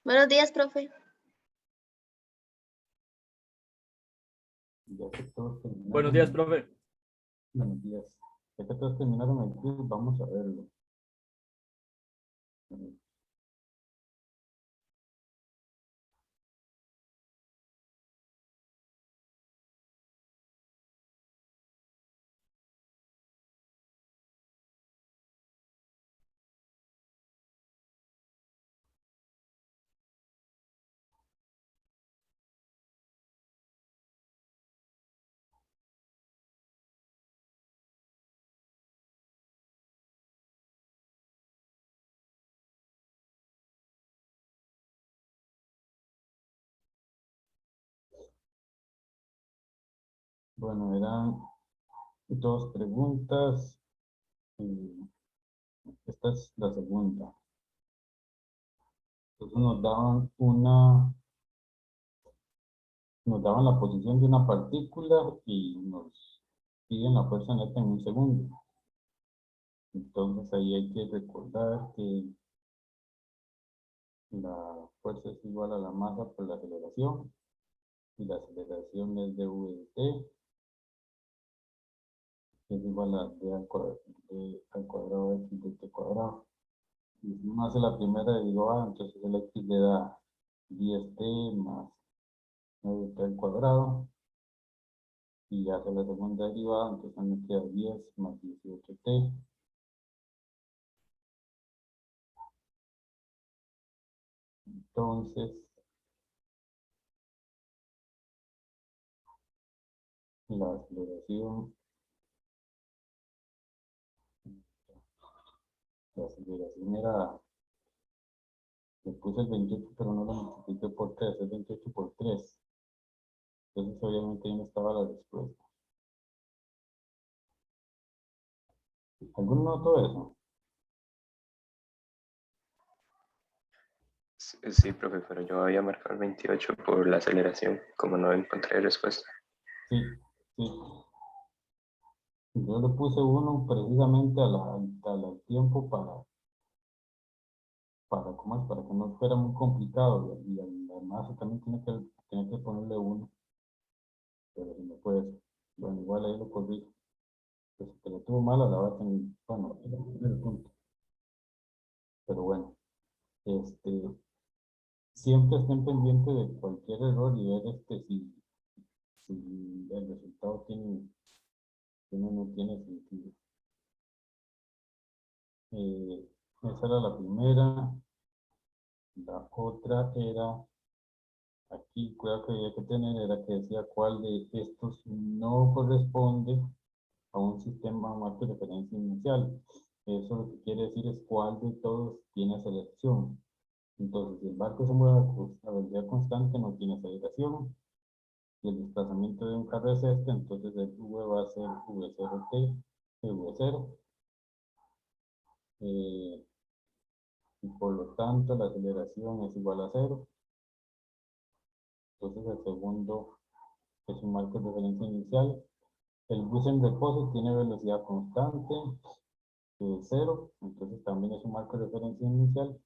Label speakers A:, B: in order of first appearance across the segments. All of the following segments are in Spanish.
A: Buenos días, profe.
B: Ya que todos
C: Buenos días,
B: terminaron,
C: profe.
B: buenos días. Ya que todos terminaron el quiz, vamos a verlo. Bueno, eran dos preguntas. Y esta es la segunda. Entonces nos daban la posición de una partícula y nos piden la fuerza neta en un segundo. Entonces ahí hay que recordar que la fuerza es igual a la masa por la aceleración y la aceleración es de v de t, que es igual a d al cuadrado x de t cuadrado. Y si uno hace la primera derivada, entonces el x le da 10t más 9t al cuadrado. Y hace la segunda derivada, entonces me queda 10 más 18t. Entonces, la aceleración era, le puse el 28, pero no lo multipliqué por 3, es 28 por 3. Entonces, obviamente, ahí no estaba la respuesta. ¿Alguno notó eso?
D: Sí, profe, pero yo había marcado el 28 por la aceleración, como no encontré respuesta.
B: Sí, sí. Yo le puse 1 precisamente al tiempo ¿cómo es? Para que no fuera muy complicado. Y además también tiene que ponerle 1. Pero si no puede ser. Bueno, igual ahí lo corrijo. Pues si te lo tuvo mal a la hora bueno, era el primer punto. Pero bueno, siempre estén pendientes de cualquier error y ver si el resultado tiene o no tiene sentido. Esa era la primera. La otra era, aquí, cuidado que había que tener, era que decía cuál de estos no corresponde a un sistema más de referencia inicial. Eso lo que quiere decir es cuál de todos tiene aceleración. Entonces, si el barco se mueve a velocidad constante, no tiene aceleración. Y el desplazamiento de un carro es este, entonces el V va a ser V0t, V0. Y por lo tanto, la aceleración es igual a 0. Entonces, el segundo es un marco de referencia inicial. El bus en reposo tiene velocidad constante, 0, entonces también es un marco de referencia inicial.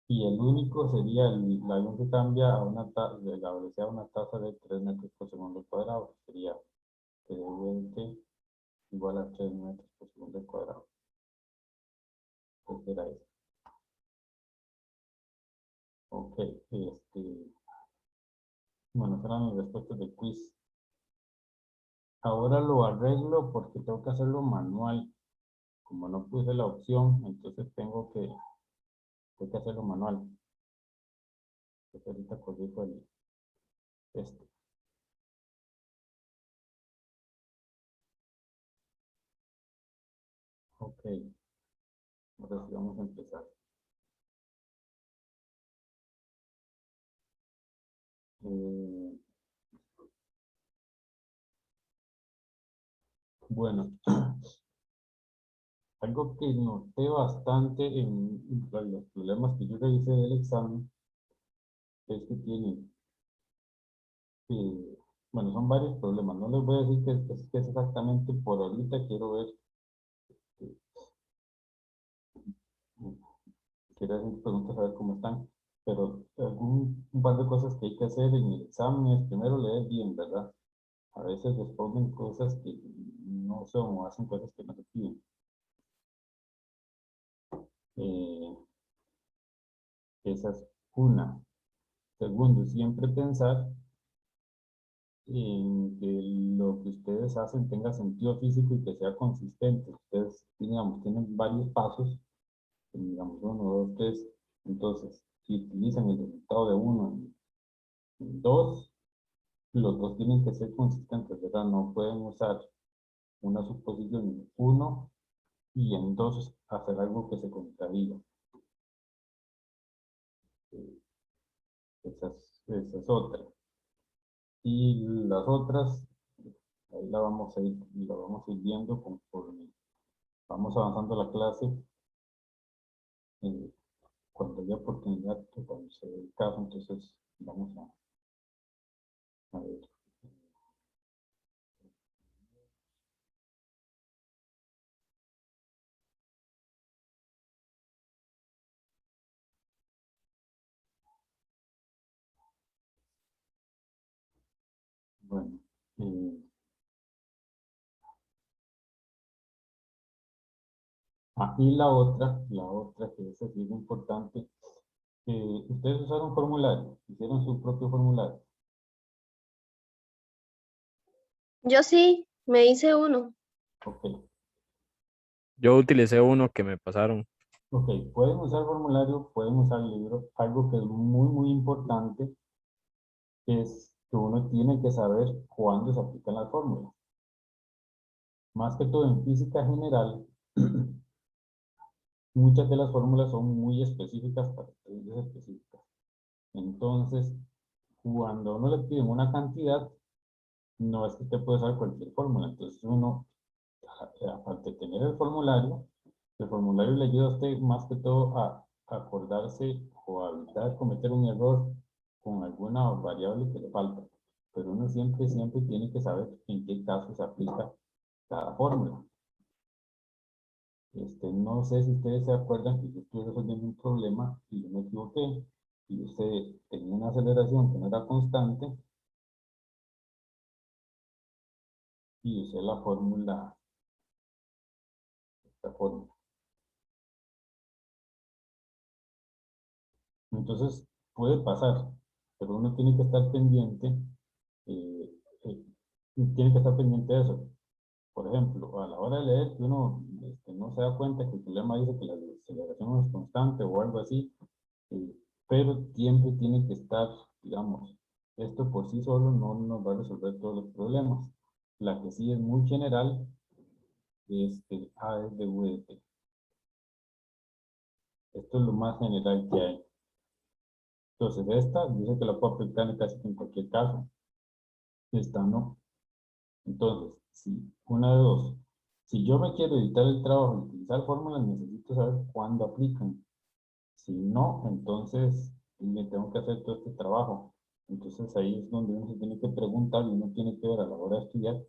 B: Y el único sería el avión que cambia a de la velocidad a una tasa de 3 metros por segundo cuadrado. Sería t igual a 3 metros por segundo cuadrado. Entonces era eso. Ok, bueno, esas eran mis respuestas de quiz. Ahora lo arreglo porque tengo que hacerlo manual. Como no puse la opción, entonces tengo que hacerlo manual. Entonces ahorita corrijo este. Ok, ahora sí vamos a empezar. Bueno, algo que noté bastante en los problemas que yo revisé del examen es que tienen, bueno, son varios problemas. No les voy a decir que es exactamente por ahorita. Quiero hacer preguntas a ver cómo están. pero un par de cosas que hay que hacer en el examen es primero leer bien, ¿verdad? A veces responden cosas que no son o hacen cosas que no se piden. Eh, Esa es una. Segundo, siempre pensar en que lo que ustedes hacen tenga sentido físico y que sea consistente. Ustedes, digamos, tienen varios pasos, digamos, uno, dos, tres. Entonces, si utilizan el resultado de uno en dos, los dos tienen que ser consistentes, ¿verdad? No pueden usar una suposición en uno y en dos hacer algo que se contradiga. Eh, esa es otra. Y las otras, ahí la vamos a ir viendo conforme vamos avanzando la clase, eh, cuando haya oportunidad, o cuando se dé el caso, entonces vamos a ver. Bueno, eh, y la otra que es así muy importante, ustedes usaron formulario, hicieron su propio formulario.
A: Yo sí, me hice uno.
B: Ok,
C: Yo utilicé uno que me pasaron.
B: ok, pueden usar formulario, pueden usar libro. Algo que es muy, muy importante es que uno tiene que saber cuándo se aplican las fórmulas. Más que todo en física general, muchas de las fórmulas son muy específicas para estudios específicos. Entonces, cuando a uno le piden una cantidad, no es que usted puede usar cualquier fórmula. Entonces, uno, aparte de tener el formulario le ayuda a usted más que todo a acordarse o a evitar cometer un error con alguna variable que le falta. Pero uno siempre, siempre tiene que saber en qué caso se aplica cada fórmula. No sé si ustedes se acuerdan que yo estuve resolviendo un problema y yo me equivoqué y usted tenía una aceleración que no era constante y usé la fórmula, esta fórmula. Entonces puede pasar, pero uno tiene que estar pendiente, eh, eh, tiene que estar pendiente de eso. Por ejemplo, a la hora de leer, que uno no se da cuenta que el problema dice que la aceleración no es constante o algo así, eh, pero siempre tiene que estar, digamos, esto por sí solo no nos va a resolver todos los problemas. La que sí es muy general es el A es de VDT. Esto es lo más general que hay. Entonces, esta, dice que la puedo aplicar en casi en cualquier caso. Esta no. Entonces, si una de dos, si yo me quiero evitar el trabajo y utilizar fórmulas, necesito saber cuándo aplican. Si no, entonces me tengo que hacer todo este trabajo. Entonces ahí es donde uno se tiene que preguntar y uno tiene que ver a la hora de estudiar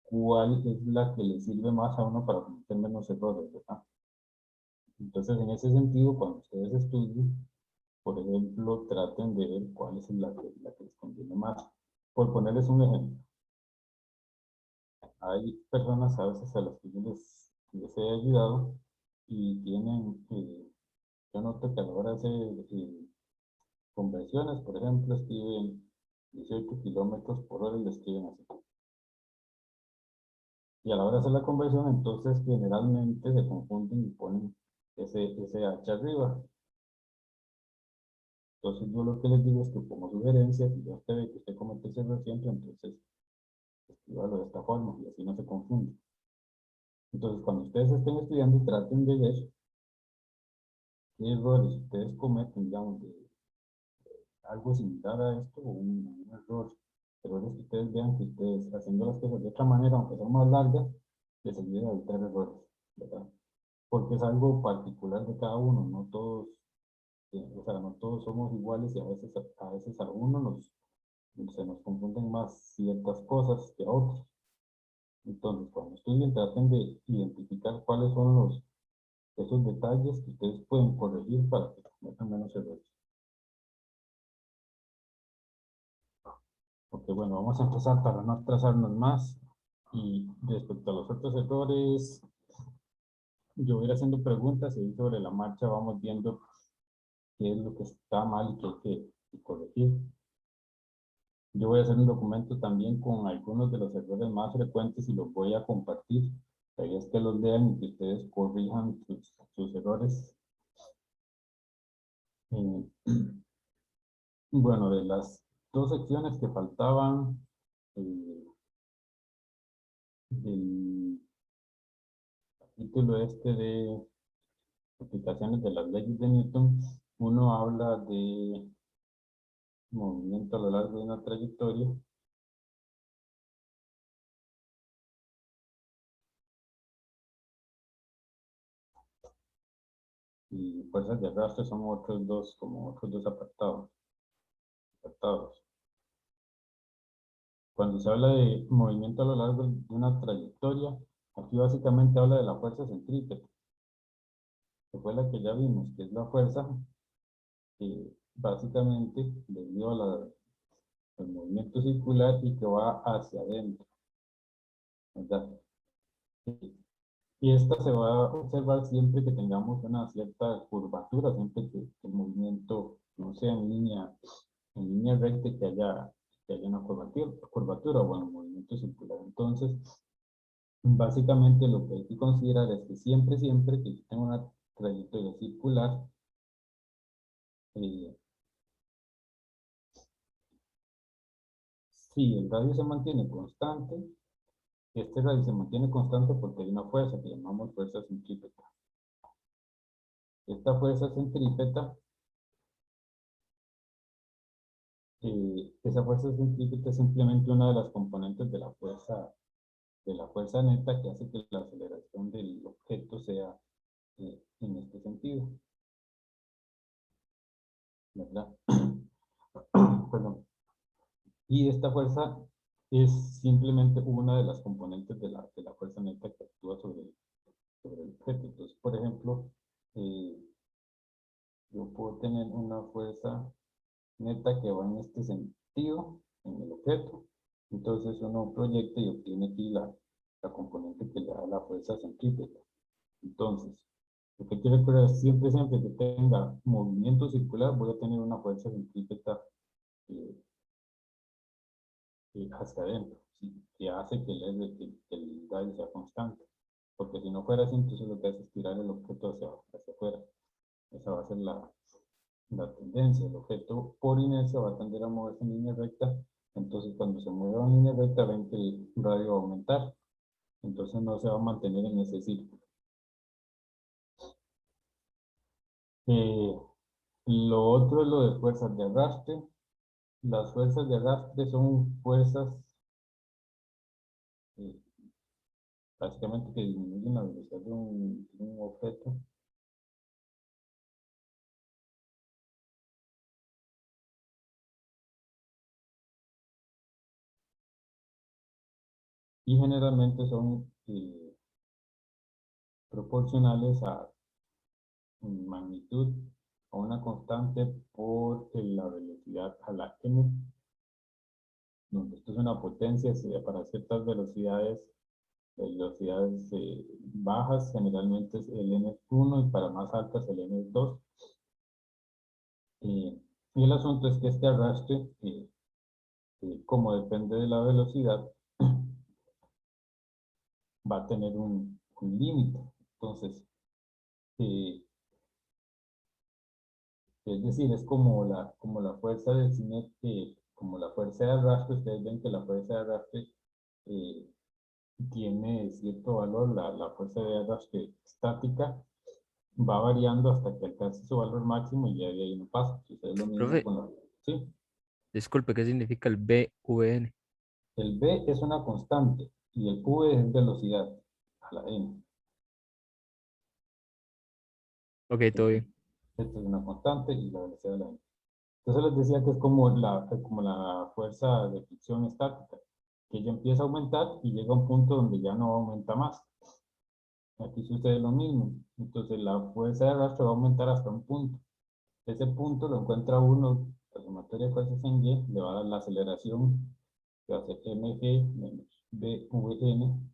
B: cuál es la que le sirve más a uno para cometer menos errores, ¿verdad? Entonces, en ese sentido, cuando ustedes estudien, por ejemplo, traten de ver cuál es la que les conviene más. Por ponerles un ejemplo, hay personas a veces a las que yo les he ayudado y tienen, yo noto que a la hora de hacer conversiones, por ejemplo, escriben 18 kilómetros por hora y lo escriben así. Y a la hora de hacer la conversión, entonces generalmente se confunden y ponen ese H arriba. Entonces yo lo que les digo es que como sugerencia, si ya usted ve que usted comete ese error siempre, entonces escríbalo de esta forma y así no se confunde. Entonces cuando ustedes estén estudiando, traten de ver qué errores ustedes cometen, digamos, de algo similar a esto o un error. Errores que ustedes vean que ustedes haciendo las cosas de otra manera, aunque son más largas, les ayuda a evitar errores, ¿verdad? Porque es algo particular de cada uno, no todos, o sea, no todos somos iguales y a veces a uno se nos confunden más ciertas cosas que a otros. Entonces, cuando estudien, traten de identificar cuáles son esos detalles que ustedes pueden corregir para que cometan menos errores. Ok, bueno, vamos a empezar para no atrasarnos más. Y respecto a los otros errores, yo voy a ir haciendo preguntas y ahí sobre la marcha vamos viendo qué es lo que está mal y qué hay que corregir. Yo voy a hacer un documento también con algunos de los errores más frecuentes y los voy a compartir. La idea es que los lean y que ustedes corrijan sus errores. Bueno, de las dos secciones que faltaban del capítulo este de aplicaciones de las leyes de Newton, uno habla de movimiento a lo largo de una trayectoria. Y fuerzas de arrastre son otros dos, como otros dos apartados. Cuando se habla de movimiento a lo largo de una trayectoria, aquí básicamente habla de la fuerza centrípeta, que fue la que ya vimos, que es la fuerza que básicamente debido al movimiento circular y que va hacia adentro, ¿verdad? Y esta se va a observar siempre que tengamos una cierta curvatura, siempre que el movimiento no sea en línea recta, que haya una curvatura o bueno, movimiento circular. Entonces, básicamente lo que hay que considerar es que siempre que tenga una trayectoria circular, eh, si el radio se mantiene constante, este radio se mantiene constante porque hay una fuerza que llamamos fuerza centrípeta. Esta fuerza centrípeta, esa fuerza centrípeta es simplemente una de las componentes de la fuerza neta que hace que la aceleración del objeto sea en este sentido, ¿verdad? Perdón. Y esta fuerza es simplemente una de las componentes de la fuerza neta que actúa sobre el objeto. Entonces, por ejemplo, eh, yo puedo tener una fuerza neta que va en este sentido, en el objeto. Entonces uno proyecta y obtiene aquí la componente que le da la fuerza centrípeta. Entonces, lo que hay que recordar es siempre que tenga movimiento circular, voy a tener una fuerza centrípeta eh, hacia adentro, ¿sí? Que hace que el radio sea constante. Porque si no fuera así, entonces lo que hace es tirar el objeto hacia afuera. Esa va a ser la tendencia. El objeto por inercia va a tender a moverse en línea recta. Entonces, cuando se mueva en línea recta, ven que el radio va a aumentar. Entonces, no se va a mantener en ese círculo. Lo otro es lo de fuerzas de arrastre. Las fuerzas de arrastre son fuerzas eh, básicamente que disminuyen la velocidad de un objeto. Y generalmente son proporcionales a magnitud, a una constante por la velocidad a la m, donde esto es una potencia para ciertas velocidades bajas generalmente es el n1 y para más altas el n2. Y el asunto es que este arrastre, como depende de la velocidad, va a tener un límite. Entonces, eh, es decir, es como la fuerza de como la fuerza de arrastre. Ustedes ven que la fuerza de arrastre eh, tiene cierto valor, la fuerza de arrastre estática va variando hasta que alcance su valor máximo y ya de ahí no pasa. Entonces es lo mismo
C: Profe,
B: con sí.
C: disculpe, ¿qué significa el BVN?
B: El v es una constante y el v es velocidad a la n.
C: Ok, todo bien.
B: Esto es una constante y la velocidad a la n. Entonces les decía que es como la fuerza de fricción estática, que ella empieza a aumentar y llega a un punto donde ya no aumenta más. Aquí sucede lo mismo. Entonces la fuerza de arrastre va a aumentar hasta un punto. Ese punto lo encuentra uno, la sumatoria de fuerzas en Y, le va a dar la aceleración que va a ser mg menos bvn,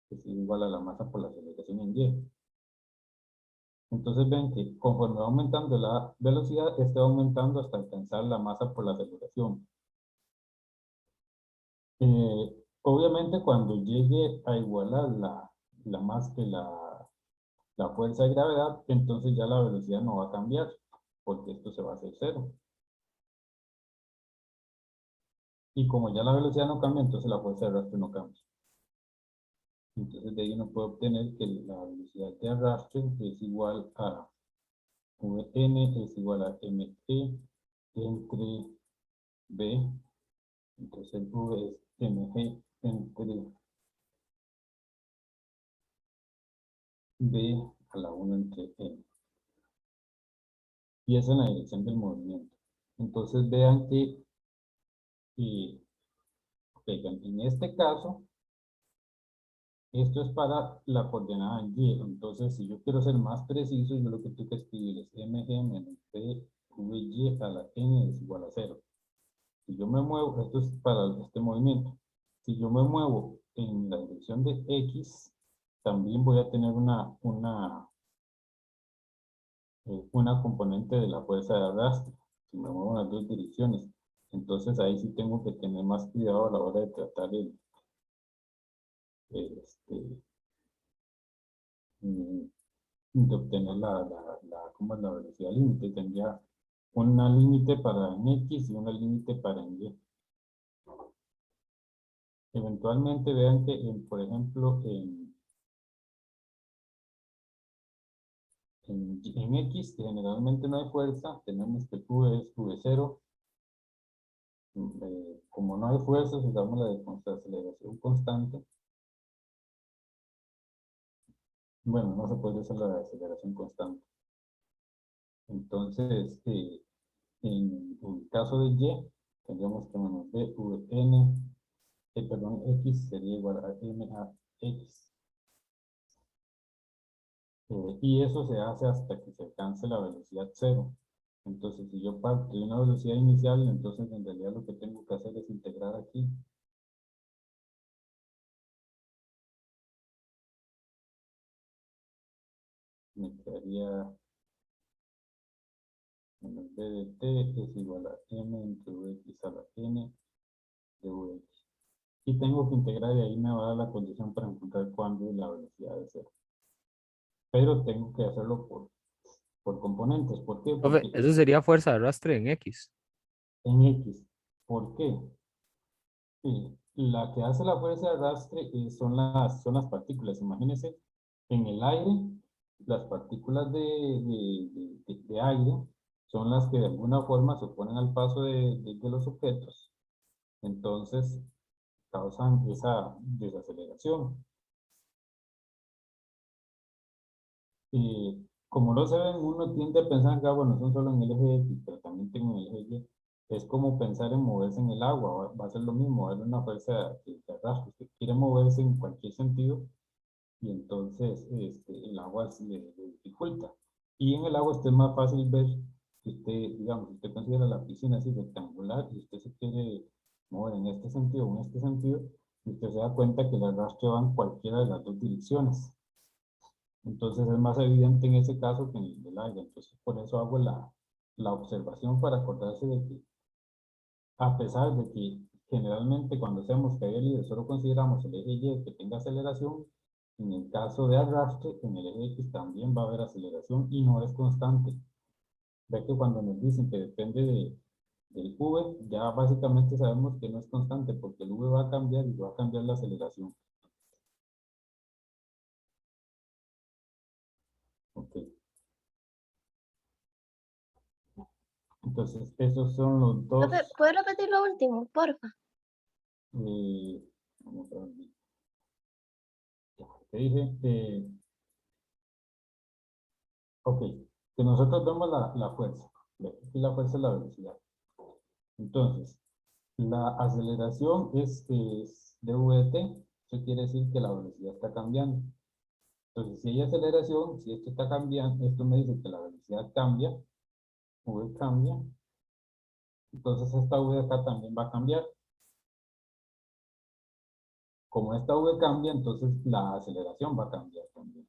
B: que es igual a la masa por la aceleración en y. Entonces ven que conforme va aumentando la velocidad, este va aumentando hasta alcanzar la masa por la aceleración. Obviamente cuando llegue a igualar la más que la fuerza de gravedad, entonces ya la velocidad no va a cambiar, porque esto se va a hacer cero. Y como ya la velocidad no cambia, entonces la fuerza de arrastre no cambia. Entonces de ahí uno puede obtener que la velocidad de arrastre es igual a Vn es igual a mg entre b. Entonces el v es mg entre b a la 1 entre n. Y es en la dirección del movimiento. Entonces vean que en este caso, esto es para la coordenada en y. Entonces, si yo quiero ser más preciso, yo lo que tengo que escribir es mg menos bvy a la n es igual a 0. Si yo me muevo, esto es para este movimiento. Si yo me muevo en la dirección de x, también voy a tener una componente de la fuerza de arrastre. Si me muevo en las dos direcciones. Entonces ahí sí tengo que tener más cuidado a la hora de tratar de obtener ¿cómo es la velocidad límite? Tendría una límite para en X y una límite para en Y. Eventualmente vean que, por ejemplo, en X, que generalmente no hay fuerza, tenemos que Q es V0. Como no hay fuerza, usamos la aceleración constante. Bueno, no se puede usar la aceleración constante. Entonces, en el caso de Y, tendríamos que menos Vn, perdón, X sería igual a M a X. Y eso se hace hasta que se alcance la velocidad cero. Entonces, si yo parto de una velocidad inicial, entonces en realidad lo que tengo que hacer es integrar aquí. Me quedaría menos b de t es igual a m entre vx a la n de vx. Y tengo que integrar y ahí me va a dar la condición para encontrar cuándo es la velocidad de cero. Pero tengo que hacerlo por componentes. ¿Por qué?
C: Profe,
B: Porque
C: eso sería fuerza de arrastre en X.
B: en X. ¿Por qué? Sí, la que hace la fuerza de arrastre son las partículas. Imagínense, en el aire, las partículas de aire son las que de alguna forma se oponen al paso de los objetos. Entonces, causan esa desaceleración. Como no se ven, uno tiende a pensar que, bueno, son solo en el eje X, pero también tengo en el eje Y. Es como pensar en moverse en el agua, va a ser lo mismo, va a haber una fuerza de arrastre. Usted quiere moverse en cualquier sentido y entonces el agua le dificulta. Y en el agua es más fácil ver que usted, digamos, si usted considera la piscina así rectangular y usted se quiere mover en este sentido o en este sentido, usted se da cuenta que el arrastre va en cualquiera de las dos direcciones. Entonces es más evidente en ese caso que en el del aire. Entonces por eso hago la observación para acordarse de que a pesar de que generalmente cuando hacemos caída libre solo consideramos el eje Y que tenga aceleración, en el caso de arrastre, en el eje X también va a haber aceleración y no es constante. Ve que cuando nos dicen que depende del V, ya básicamente sabemos que no es constante porque el V va a cambiar y va a cambiar la aceleración. Ok. Entonces, esos son los dos.
A: Profe, ¿puedo repetir lo último, porfa?
B: Vamos a ver. Ya, te dije, ok, que nosotros vemos la fuerza. Aquí la fuerza es la velocidad. Entonces, la aceleración es dv t. Eso quiere decir que la velocidad está cambiando. Entonces, si hay aceleración, si esto está cambiando, esto me dice que la velocidad cambia, v cambia, entonces esta v acá también va a cambiar. como esta V cambia, entonces la aceleración va a cambiar también.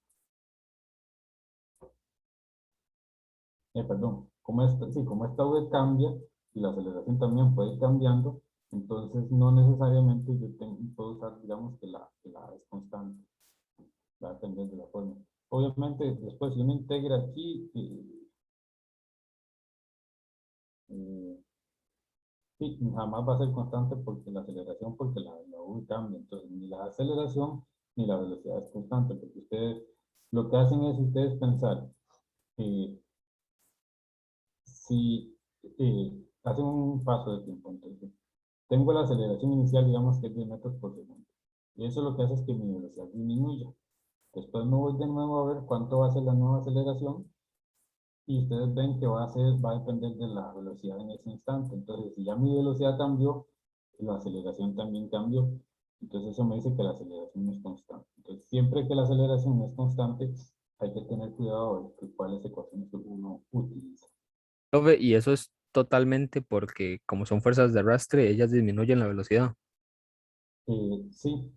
B: Perdón, como esta V cambia y la aceleración también puede ir cambiando, entonces no necesariamente puedo usar, digamos, que la A es constante, va a depender de la forma. Obviamente, después si uno integra aquí, sí, jamás va a ser constante porque la aceleración, porque la V cambia, entonces ni la aceleración ni la velocidad es constante, porque ustedes lo que hacen es ustedes pensar que si hacen un paso de tiempo, entonces tengo la aceleración inicial, digamos que es 10 metros por segundo, y eso lo que hace es que mi velocidad disminuya. Después me voy de nuevo a ver cuánto va a ser la nueva aceleración, y ustedes ven que va a depender de la velocidad en ese instante. Entonces, si ya mi velocidad cambió, la aceleración también cambió. Entonces, eso me dice que la aceleración no es constante. Entonces, siempre que la aceleración no es constante, hay que tener cuidado de cuáles ecuaciones uno utiliza.
C: Profe, y eso es totalmente porque como son fuerzas de arrastre, ellas disminuyen la velocidad.
B: Sí,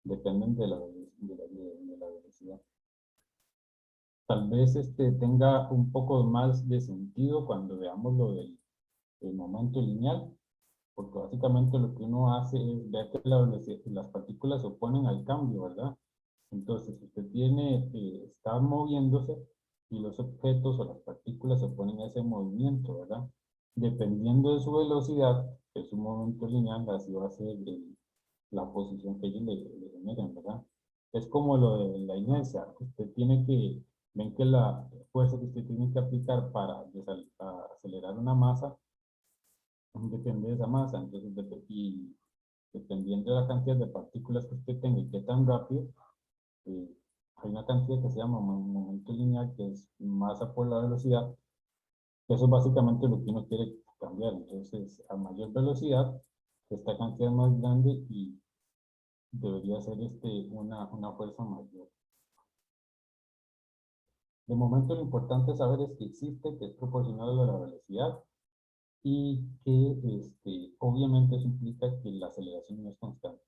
B: dependen de la velocidad. Tal vez tenga un poco más de sentido cuando veamos lo del momento lineal, porque básicamente lo que uno hace es ver que las partículas se oponen al cambio, ¿verdad? Entonces, si usted está moviéndose y los objetos o las partículas se oponen a ese movimiento, ¿verdad? Dependiendo de su velocidad, que es un momento lineal, así va a ser la posición que ellos le generen, ¿verdad? Es como lo de la inercia. Ven que la fuerza que usted tiene que aplicar para acelerar una masa depende de esa masa, entonces, y dependiendo de la cantidad de partículas que usted tenga y qué tan rápido, eh, hay una cantidad que se llama momento lineal, que es masa por la velocidad, que eso es básicamente lo que uno quiere cambiar. Entonces, a mayor velocidad, esta cantidad es más grande y debería ser una fuerza mayor. De momento, lo importante saber es que existe, que es proporcional a la velocidad, y que obviamente eso implica que la aceleración no es constante.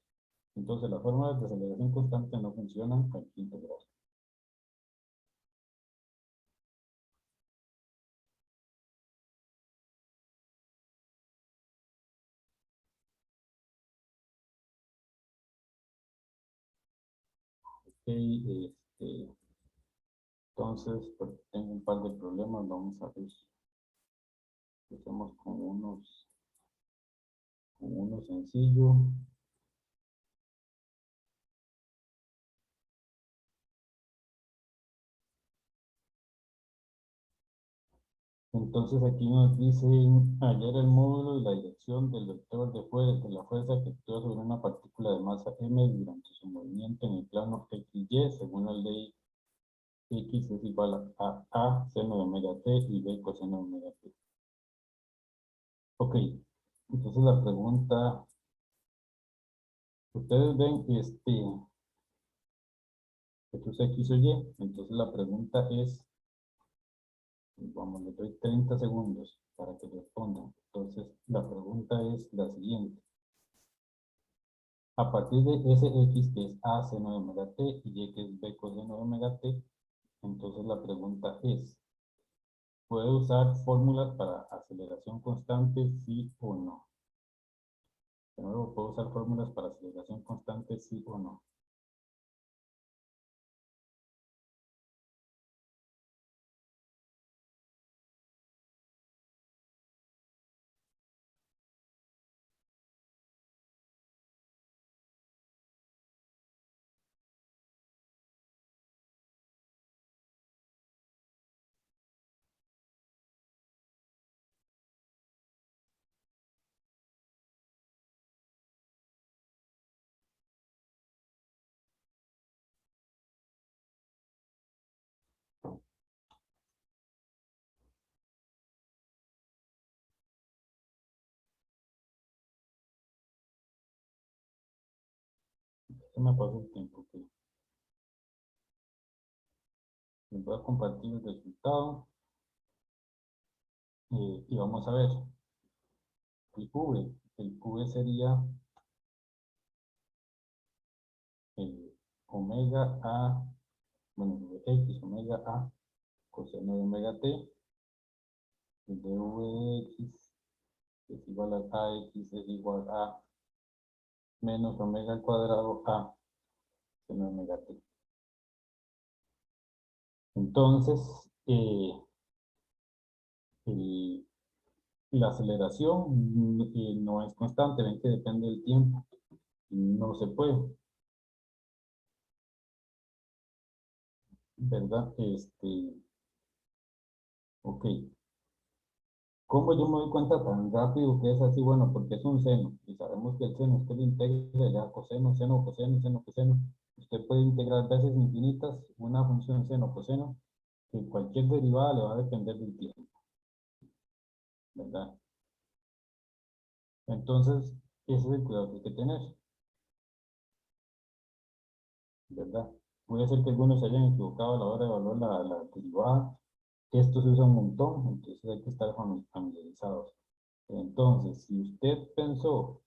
B: Entonces las fórmulas de aceleración constante no funcionan al quinto grado. Ok, entonces pues, tengo un par de problemas, vamos a ver. Empecemos con uno sencillo. Entonces aquí nos dice hallar el módulo y la dirección del vector de la fuerza que actúa sobre una partícula de masa m durante su movimiento en el plano XY, según la ley X es igual a seno de omega t y b coseno de omega t. Ok, entonces la pregunta, ustedes ven esto es X o Y, entonces la pregunta es, vamos, le doy 30 segundos para que respondan. Entonces la pregunta es la siguiente. A partir de ese X que es A seno de omega t y Y que es B coseno de omega t, entonces la pregunta es, ¿puede usar fórmulas para aceleración constante, sí o no? De nuevo, ¿puedo usar fórmulas para aceleración constante, sí o no? Se me pasó el tiempo, que les voy a compartir el resultado y vamos a ver el V. El V sería omega a, bueno, x omega a coseno de omega t, y dv de x es igual a x es igual a menos omega al cuadrado a seno de omega t. Entonces, la aceleración no es constante, ven que depende del tiempo. No se puede, ¿verdad? Ok. ¿Cómo yo me doy cuenta tan rápido que es así? Bueno, porque es un seno. Y sabemos que el seno, usted lo integra ya coseno, seno, coseno, seno, coseno. Usted puede integrar veces infinitas una función seno, coseno, que cualquier derivada le va a depender del tiempo, ¿verdad? Entonces, ese es el cuidado que hay que tener, ¿verdad? Puede ser que algunos se hayan equivocado a la hora de evaluar la derivada. Esto se usa un montón, entonces hay que estar familiarizados. Entonces, si usted pensó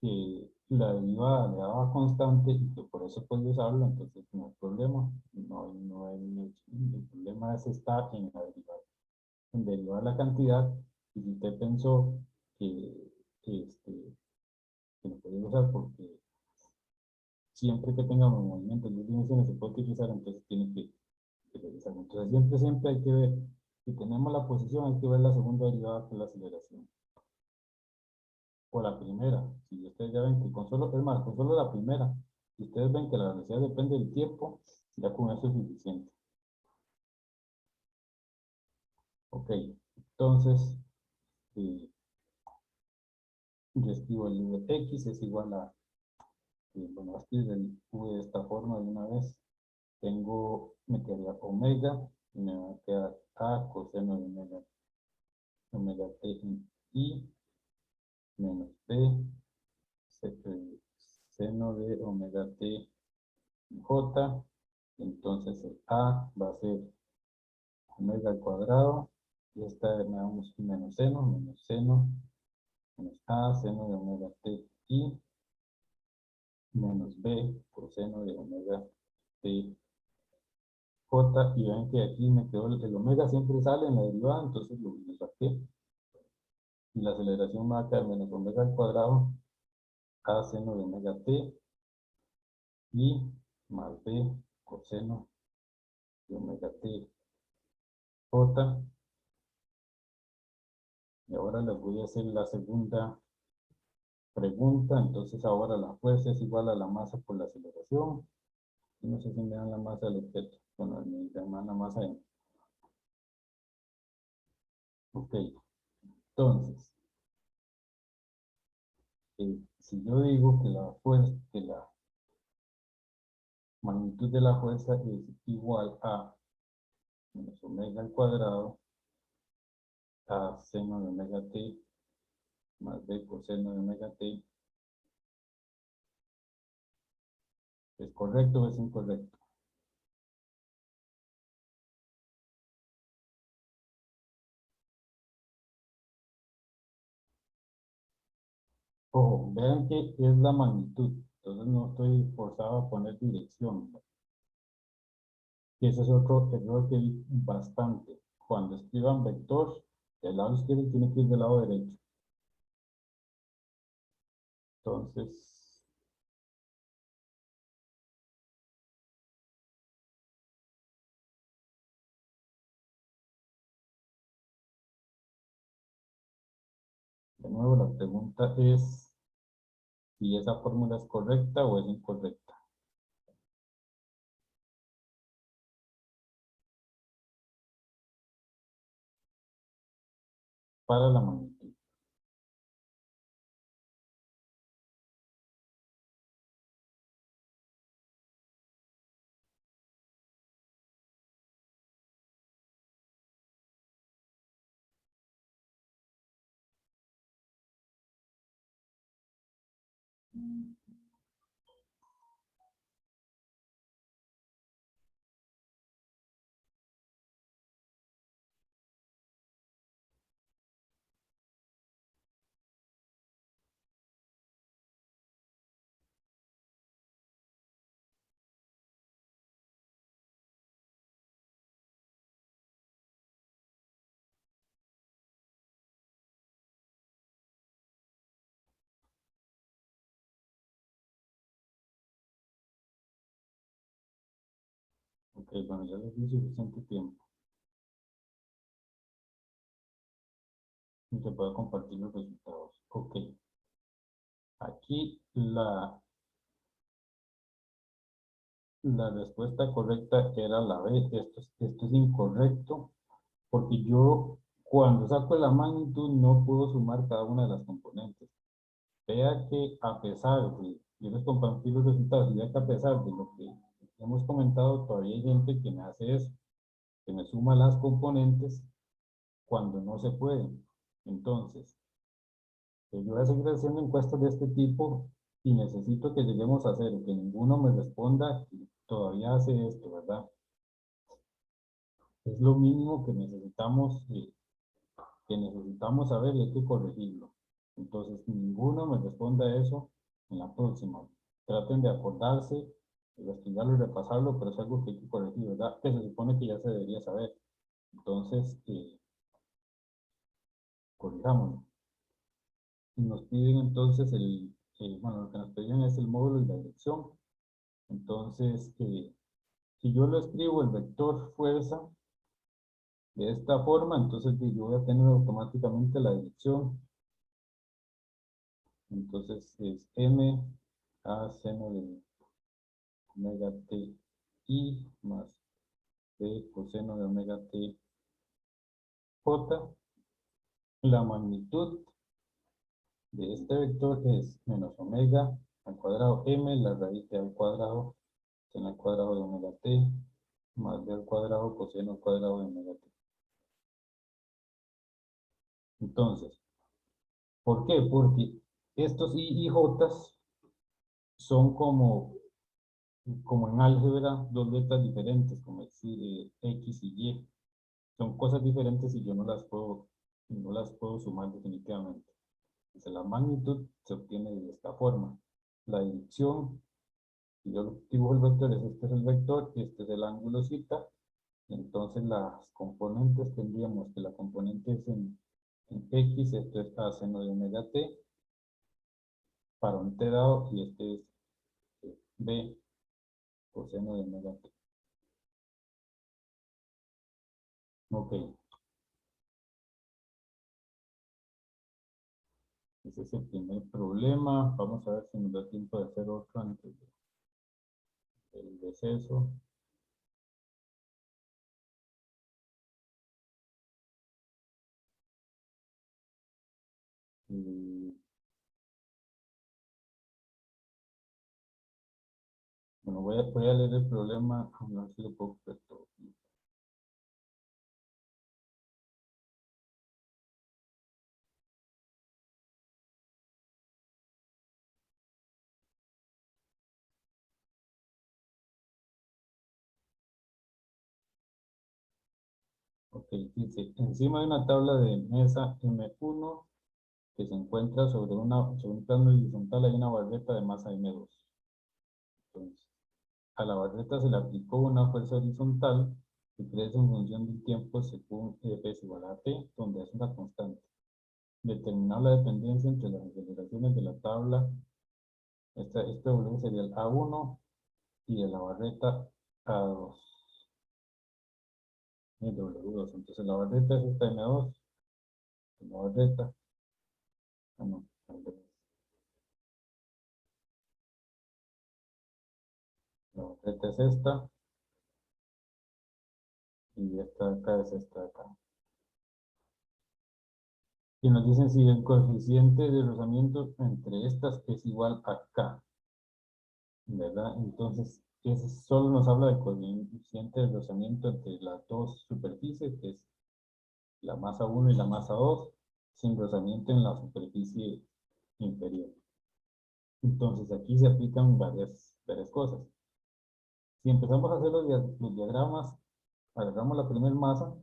B: que la derivada le daba constante y que por eso puede usarlo, entonces no hay problema. El problema es estar en la derivada, en derivar la cantidad. Y si usted pensó que, que lo podía usar porque siempre que tengamos movimientos de dimensiones se puede utilizar, entonces tiene que revisar. Entonces siempre hay que ver, si tenemos la posición, hay que ver la segunda derivada que es la aceleración. O la primera, si ustedes ya ven que con solo, es más, con solo la primera, si ustedes ven que la velocidad depende del tiempo, ya con eso es suficiente. Ok, entonces, eh, yo escribo el v de x es igual a, bueno, voy a escribir el v de esta forma de una vez. Me quedaría omega, y me va a quedar a coseno de omega t i menos b seno de omega t j. Entonces el a va a ser omega al cuadrado, y esta me damos menos seno, menos a, seno de omega t i, menos b, coseno de omega t j, y ven que aquí me quedó el omega siempre sale en la derivada, entonces lo saqué, y la aceleración me va a quedar menos omega al cuadrado, a seno de omega t, y más b, coseno de omega t j. Y ahora les voy a hacer la segunda pregunta. Entonces ahora la fuerza es igual a la masa por la aceleración. No sé si me dan la masa del objeto. Bueno, me dan la masa en. Ok. Entonces, si yo digo que la fuerza, que la magnitud de la fuerza es igual a menos omega al cuadrado a seno de omega t más b coseno de omega t, ¿es correcto o es incorrecto? Ojo, vean que es la magnitud, entonces no estoy forzado a poner dirección. Y ese es otro error que vi bastante. Cuando escriban vector, del lado izquierdo tiene que ir del lado derecho. Entonces, de nuevo la pregunta es si esa fórmula es correcta o es incorrecta. Para la magnitud. Ok, bueno, ya les di suficiente tiempo. Y se puede compartir los resultados. Ok. Aquí la respuesta correcta era la B. Esto es incorrecto porque yo cuando saco la magnitud no puedo sumar cada una de las componentes. Vea que a pesar de, yo les compartí los resultados, y vea que a pesar de lo que hemos comentado, todavía hay gente que me hace eso, que me suma las componentes cuando no se puede. Entonces, yo voy a seguir haciendo encuestas de este tipo y necesito que lleguemos a hacer que ninguno me responda que todavía hace esto, ¿verdad? Es lo mínimo que necesitamos saber y hay que corregirlo. Entonces, ninguno me responda eso en la próxima. Traten de acordarse, de investigarlo y repasarlo, pero es algo que hay que corregir, ¿verdad? Que se supone que ya se debería saber. Entonces, corrijámoslo. Y nos piden entonces bueno, lo que nos piden es el módulo y la dirección. Entonces, si yo lo escribo el vector fuerza de esta forma, entonces yo voy a tener automáticamente la dirección. Entonces es m a seno de omega t i más b coseno de omega t j. La magnitud de este vector es menos omega al cuadrado m, la raíz de al cuadrado, seno al cuadrado de omega t, más b al cuadrado coseno al cuadrado de omega t. Entonces, ¿por qué? Porque estos i y j son como en álgebra, dos letras diferentes, como decir X y Y. Son cosas diferentes y yo no las puedo sumar definitivamente. Entonces, la magnitud se obtiene de esta forma. La dirección, si yo dibujo el vector, este es el vector y este es el ángulo zeta. Entonces, las componentes tendríamos que la componente es en X, esto es a seno de omega t, para un t dado, y este es b coseno de omega t. Ok. Ese es el primer problema. Vamos a ver si nos da tiempo de hacer otro antes del deceso. Y, bueno, voy a leer el problema, a ver si lo puedo copiar todo. Ok, dice, encima de una tabla de mesa M1 que se encuentra sobre un plano horizontal hay una barreta de masa M2. Entonces, a la barreta se le aplicó una fuerza horizontal que crece en función del tiempo según F es igual a T, donde es una constante. Determinar la dependencia entre las aceleraciones de la tabla. Este W sería el A1 y de la barreta A2. Y W2. Entonces la barreta es esta M2. La barreta. Ah, no, la barreta es esta. Y esta de acá es esta de acá. Y nos dicen si el coeficiente de rozamiento entre estas es igual a K. ¿Verdad? Entonces, ese solo nos habla del coeficiente de rozamiento entre las dos superficies, que es la masa 1 y la masa 2, sin rozamiento en la superficie inferior. Entonces, aquí se aplican varias cosas. Si empezamos a hacer los diagramas, agarramos la primera masa,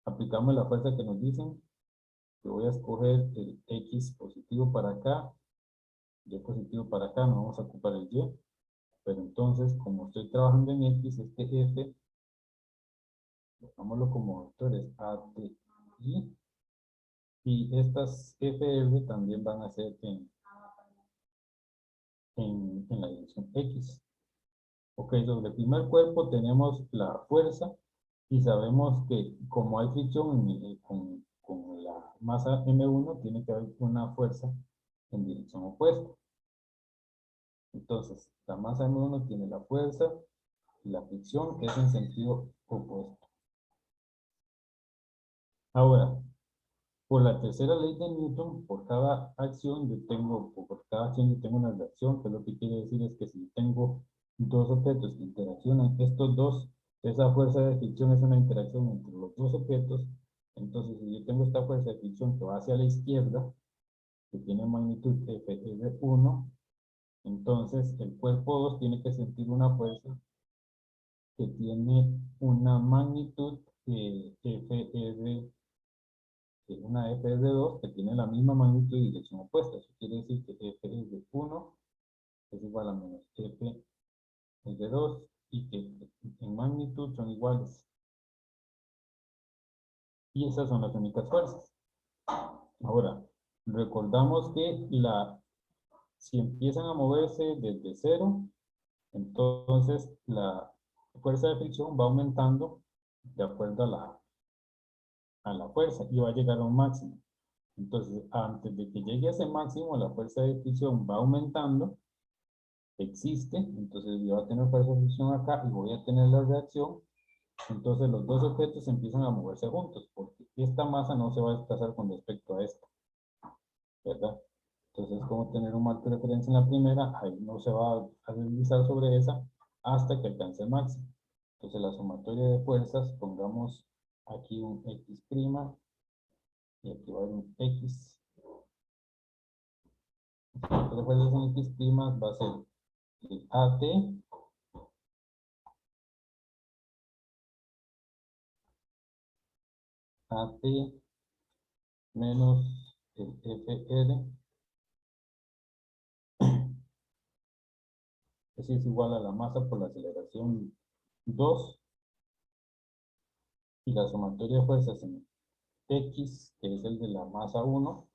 B: aplicamos la fuerza que nos dicen, que voy a escoger el X positivo para acá, Y positivo para acá, no vamos a ocupar el Y, pero entonces, como estoy trabajando en X, este F, pongámoslo como vectores A, T, I, y estas FR también van a ser en la dirección X. Ok, sobre el primer cuerpo tenemos la fuerza y sabemos que como hay fricción con la masa M1, tiene que haber una fuerza en dirección opuesta. Entonces, la masa M1 tiene la fuerza y la fricción es en sentido opuesto. Ahora, por la tercera ley de Newton, por cada acción yo tengo una reacción, que lo que quiere decir es que si tengo dos objetos que interaccionan, estos dos, esa fuerza de fricción es una interacción entre los dos objetos. Entonces, si yo tengo esta fuerza de fricción que va hacia la izquierda, que tiene magnitud F1, entonces el cuerpo 2 tiene que sentir una fuerza que tiene una magnitud una FR2 que tiene la misma magnitud y dirección opuesta. Eso quiere decir que FR1 es igual a menos FR2 y que en magnitud son iguales. Y esas son las únicas fuerzas. Ahora, recordamos que si empiezan a moverse desde cero, entonces la fuerza de fricción va aumentando de acuerdo a la fuerza y va a llegar a un máximo. Entonces, antes de que llegue a ese máximo, la fuerza de fricción va aumentando, existe, entonces yo voy a tener fuerza de fricción acá y voy a tener la reacción. Entonces los dos objetos empiezan a moverse juntos, porque esta masa no se va a desplazar con respecto a esta, ¿verdad? Entonces, como tener un marco de referencia en la primera, ahí no se va a deslizar sobre esa hasta que alcance el máximo. Entonces, la sumatoria de fuerzas, pongamos aquí un X' y aquí va a haber un X. La fuerzas en X' va a ser el AT menos el FR, eso es igual a la masa por la aceleración 2, y la sumatoria de fuerzas en X, que es el de la masa 1,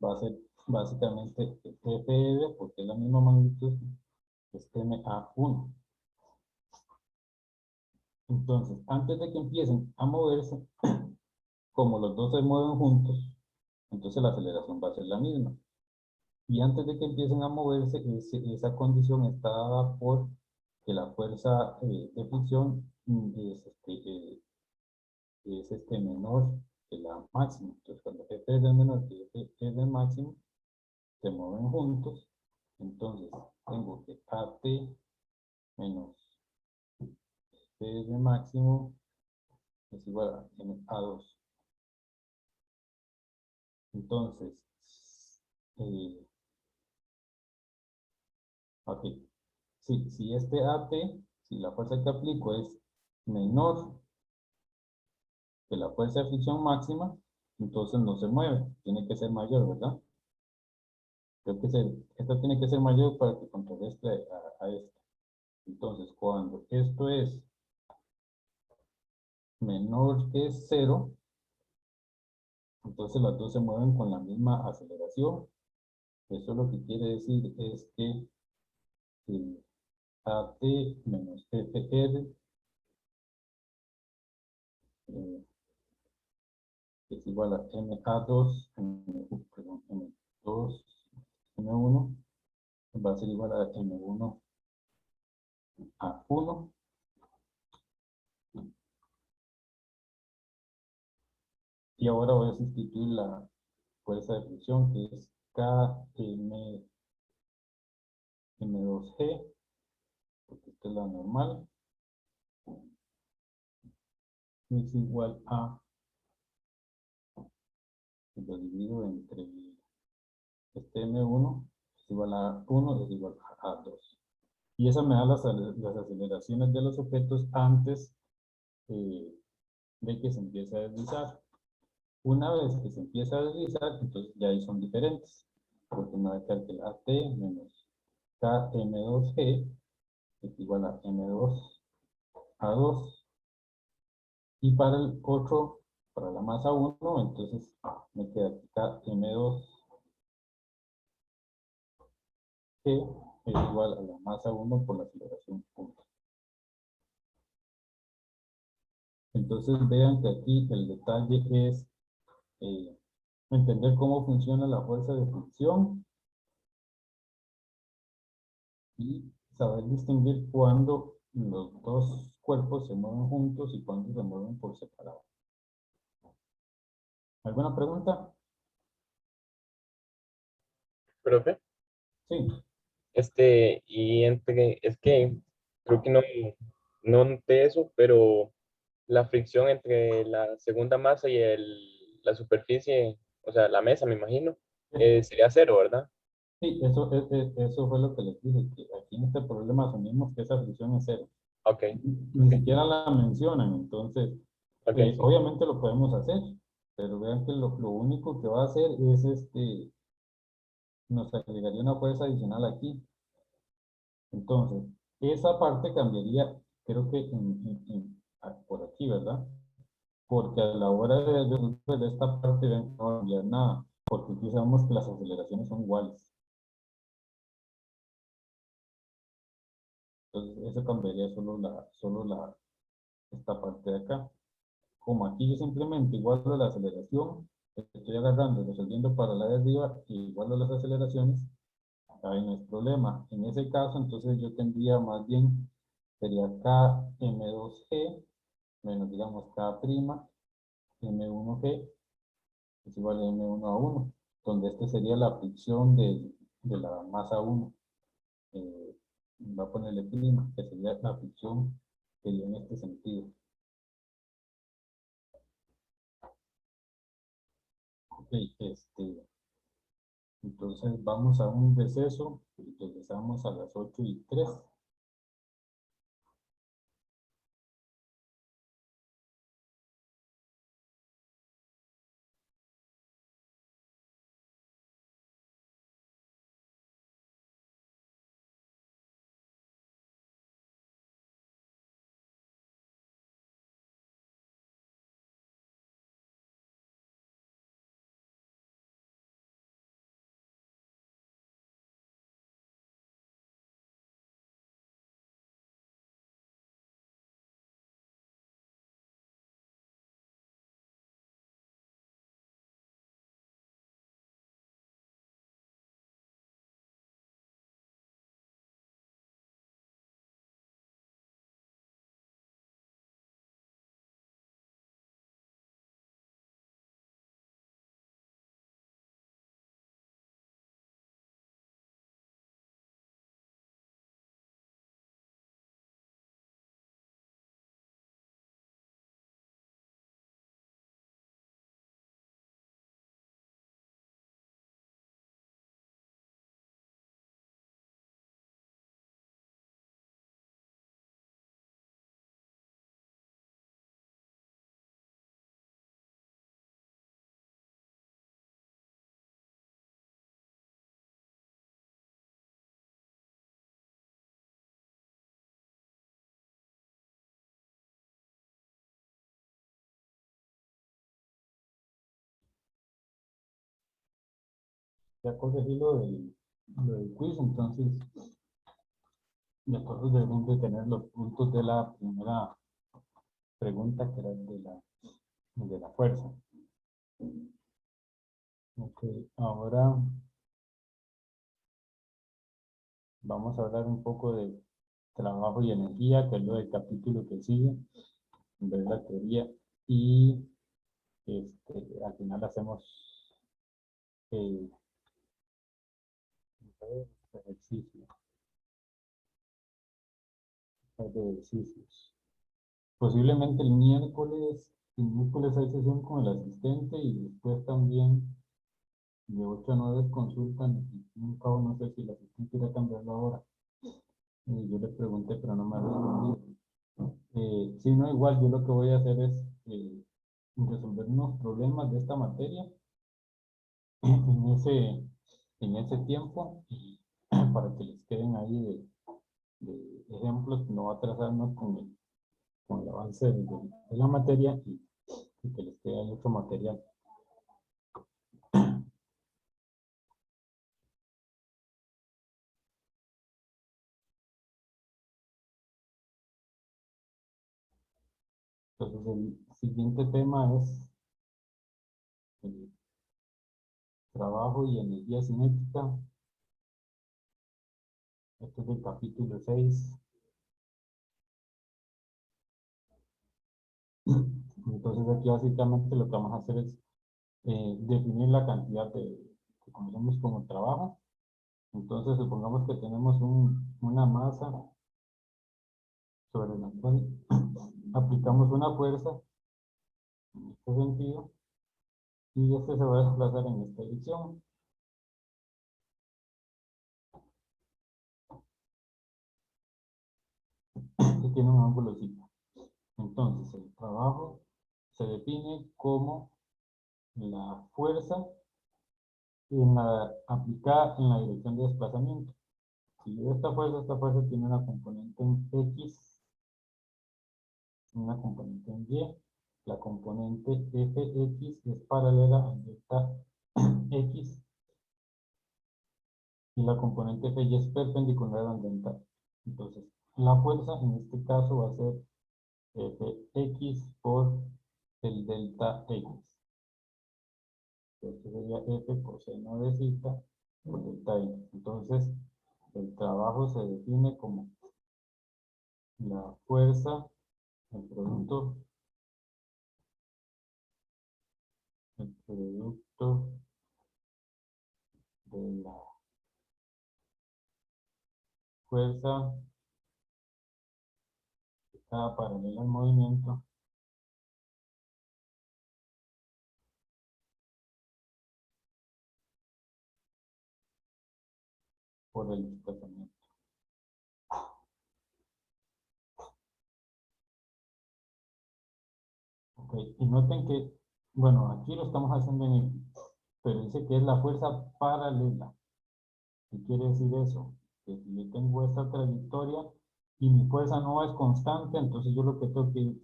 B: va a ser básicamente FR, porque es la misma magnitud, es MA1. Entonces, antes de que empiecen a moverse, como los dos se mueven juntos, entonces la aceleración va a ser la misma. Y antes de que empiecen a moverse, esa condición está dada por que la fuerza de fricción es menor que la máxima. Entonces, cuando F es menor que F es el máximo, se mueven juntos. Entonces, tengo que AT menos F es máximo es igual a MA2. Entonces, ok, si este AT, si la fuerza que aplico es menor que la fuerza de fricción máxima, entonces no se mueve, tiene que ser mayor, ¿verdad? Creo que esta tiene que ser mayor para que contrarreste a esta. Entonces, cuando esto es menor que 0, entonces las dos se mueven con la misma aceleración. Eso lo que quiere decir es que el AT menos FR es igual a MA2, perdón, M2, M1, va a ser igual a M1 a 1. Y ahora voy a sustituir la fuerza de fricción, que es KM2G, porque esta es la normal, es igual a, lo divido entre este M1, es igual a 1, es igual a 2. Y eso me da las aceleraciones de los objetos antes de que se empiece a deslizar. Una vez que se empieza a deslizar, entonces ya ahí son diferentes, porque me va a quedar que la AT menos KM2G es igual a M2 a 2. Y para el otro, para la masa 1, entonces me queda aquí KM2G es igual a la masa 1 por la aceleración punto. Entonces vean que aquí el detalle es entender cómo funciona la fuerza de fricción y saber distinguir cuándo los dos cuerpos se mueven juntos y cuándo se mueven por separado. ¿Alguna pregunta?
E: Profe,
B: Sí.
E: y entre, es que creo que no noté eso, pero la fricción entre la segunda masa y la superficie, o sea, la mesa, me imagino, sería cero, ¿verdad?
B: Sí, eso fue lo que les dije, que aquí en este problema asumimos que esa fricción es cero.
E: Ok,
B: Ni siquiera la mencionan, entonces,
E: ok, sí.
B: obviamente lo podemos hacer, pero vean que lo único que va a hacer es nos agregaría una fuerza adicional aquí. Entonces, esa parte cambiaría, creo que por aquí, ¿verdad? Porque a la hora de resolver esta parte, ven que no va a cambiar nada, porque aquí sabemos que las aceleraciones son iguales. Entonces, eso cambiaría esta parte de acá. Como aquí yo simplemente igualo la aceleración, estoy agarrando y resolviendo para la de arriba y igualo las aceleraciones, ahí no es problema. En ese caso, entonces yo tendría más bien, sería Km2G menos, digamos, K', M1G es igual a M1A1, donde este sería la fricción de la masa 1. Va a ponerle clima, que sería la fricción que dio en este sentido. Ok, entonces vamos a un receso y regresamos a las 8:03. Ya corregí lo del quiz, entonces de acuerdo deben de tener los puntos de la primera pregunta, que era de la fuerza. Ok, ahora vamos a hablar un poco de trabajo y energía, que es lo del capítulo que sigue, ver la teoría y al final hacemos eh, ejercicios, de ejercicios. Posiblemente el miércoles hay sesión con el asistente y después también de 8 a 9 consultan y nunca no sé si el asistente irá a cambiar la hora. Yo le pregunté, pero no me ha respondido. Sí, no, igual yo lo que voy a hacer es resolver unos problemas de esta materia en ese tiempo y para que les queden ahí de ejemplos, no atrasarnos con el avance de la materia y que les quede ahí otro material. Entonces el siguiente tema es el trabajo y energía cinética. Este es el capítulo 6. Entonces aquí básicamente lo que vamos a hacer es definir la cantidad que conocemos como trabajo. Entonces supongamos que tenemos una masa sobre la cual aplicamos una fuerza en este sentido y este se va a desplazar en esta dirección. Y tiene un ángulo cita. Entonces el trabajo se define como la fuerza aplicada en la dirección de desplazamiento. Si esta fuerza tiene una componente en X, una componente en Y, la componente Fx es paralela a delta X y la componente Fy es perpendicular al delta. Entonces, la fuerza en este caso va a ser Fx por el delta X. Esto sería F coseno de zeta por delta X. Entonces, el trabajo se define como la fuerza, el producto de la fuerza que está paralela al movimiento por el desplazamiento. Ok, y noten que, bueno, aquí lo estamos haciendo en X, pero dice que es la fuerza paralela. ¿Qué quiere decir eso? Que si yo tengo esta trayectoria y mi fuerza no es constante, entonces yo lo que tengo que es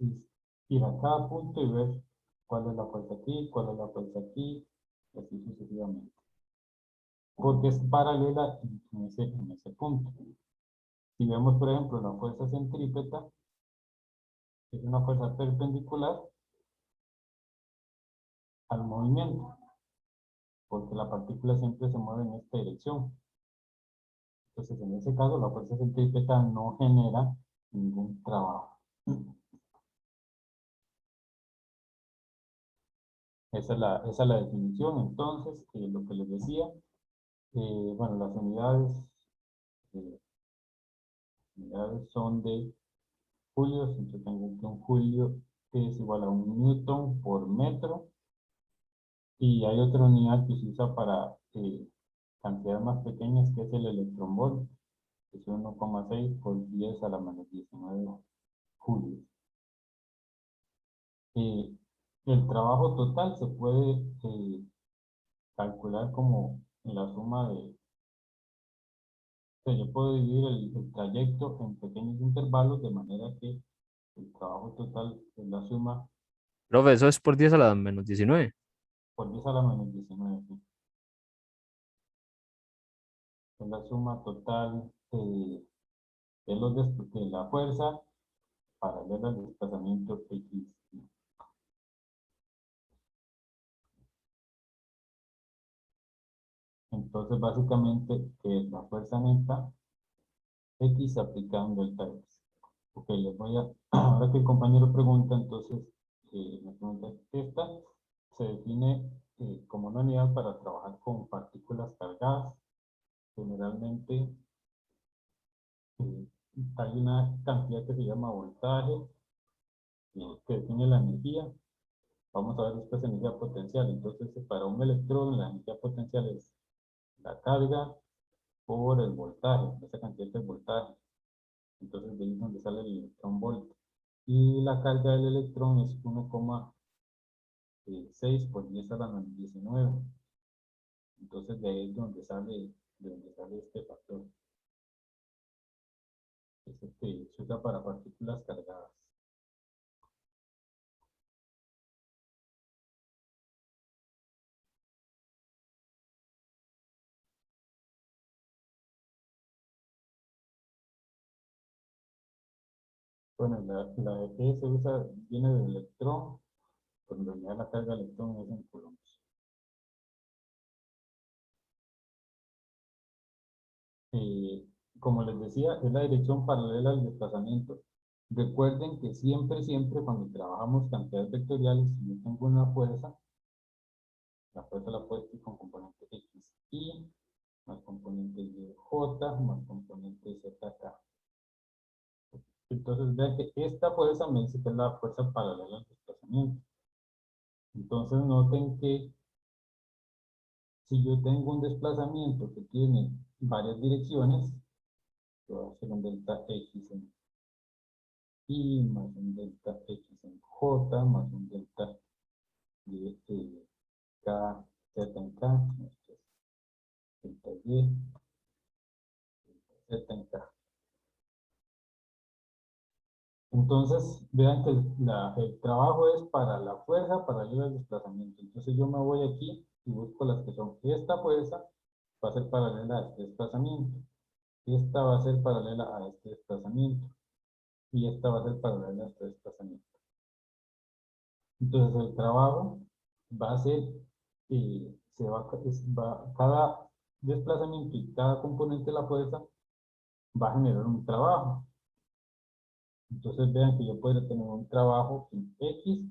B: ir a cada punto y ver cuál es la fuerza aquí, cuál es la fuerza aquí, y así sucesivamente. Porque es paralela en ese punto. Si vemos, por ejemplo, la fuerza centrípeta, es una fuerza perpendicular al movimiento, porque la partícula siempre se mueve en esta dirección. Entonces, en ese caso, la fuerza centrípeta no genera ningún trabajo. Esa es la definición. Entonces, lo que les decía, bueno, las eh, unidades son de julios. Entonces, tengo que un julio es igual a 1 newton por metro. Y hay otra unidad que se usa para cantidades más pequeñas, que es el electronvolt, que es 1,6 por 10 a la menos 19 julios. Eh, el trabajo total se puede calcular como la suma de, o sea, yo puedo dividir el trayecto en pequeños intervalos de manera que el trabajo total es la suma
C: Profe, eso es por 10 a la menos 19.
B: por 10 a la menos 19, ¿sí? Es la suma total de la fuerza paralela al desplazamiento X. Entonces, básicamente, que es la fuerza neta X aplicando el X. Ok, les voy a, ahora que el compañero pregunta, entonces, me pregunta, esta se define como una unidad para trabajar con partículas cargadas. Generalmente, eh, hay una cantidad que se llama voltaje, que define la energía. Vamos a ver después energía potencial. Entonces, para un electrón, la energía potencial es la carga por el voltaje, esa cantidad de voltaje. Entonces, de ahí es donde sale el electrón volt. Y la carga del electrón es 1,6 por 10 a la menos 19. Entonces, de ahí es donde sale este factor. Es el que se usa para partículas cargadas. Bueno, la E se usa, viene del electrón, pero en realidad la carga de electrón es en coulombs. Como les decía, es la dirección paralela al desplazamiento. Recuerden que siempre cuando trabajamos cantidades vectoriales, si yo tengo una fuerza, la fuerza la puedo escribir con componente xy más componente y j más componente zk. Entonces vean que esta fuerza me dice que es la fuerza paralela al desplazamiento. Entonces noten que si yo tengo un desplazamiento que tiene varias direcciones, yo voy a hacer un delta x en y más un delta x en j más un delta y k z en k, delta y, delta z en k. Entonces, vean que el trabajo es para la fuerza paralela al desplazamiento. Entonces yo me voy aquí y busco las que son. Esta fuerza va a ser paralela a este desplazamiento. Esta va a ser paralela a este desplazamiento. Y esta va a ser paralela a este desplazamiento. Entonces el trabajo va a ser, cada desplazamiento y cada componente de la fuerza va a generar un trabajo. Entonces vean que yo puedo tener un trabajo en X,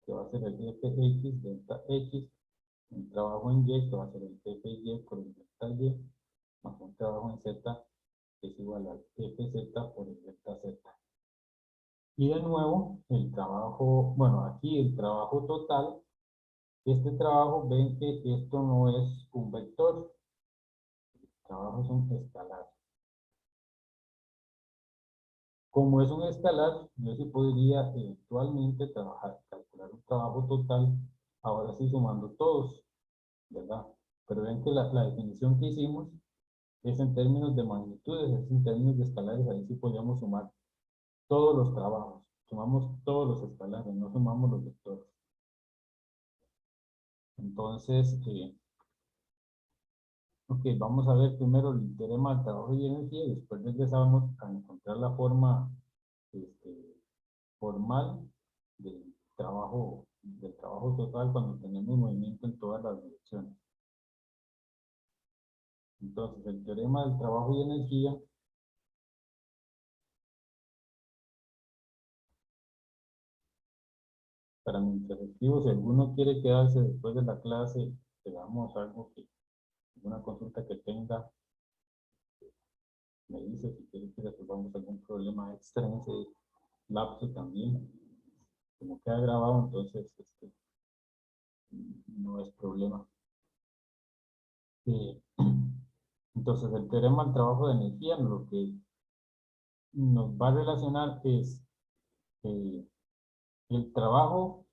B: que va a ser el Fx delta X, un trabajo en Y, que va a ser el Fy por el delta Y, más un trabajo en Z, que es igual al Fz por el delta Z. Y de nuevo, el trabajo, bueno, aquí el trabajo total, este trabajo, ven que esto no es un vector, el trabajo es un escalar. Como es un escalar, yo sí podría eventualmente calcular un trabajo total, ahora sí sumando todos, ¿verdad? Pero ven que la definición que hicimos es en términos de magnitudes, es en términos de escalares, ahí sí podríamos sumar todos los trabajos, sumamos todos los escalares, no sumamos los vectores. Entonces, ok, vamos a ver primero el teorema del trabajo y energía y después regresamos a encontrar la forma formal del trabajo total cuando tenemos movimiento en todas las direcciones. Entonces, el teorema del trabajo y energía para mientras escribo, si alguno quiere quedarse después de la clase, le damos algo alguna consulta que tenga, me dice si quiere que resolvamos algún problema extra en ese lapso también. Como queda grabado, entonces no es problema. Entonces, el teorema del trabajo de energía lo que nos va a relacionar es el trabajo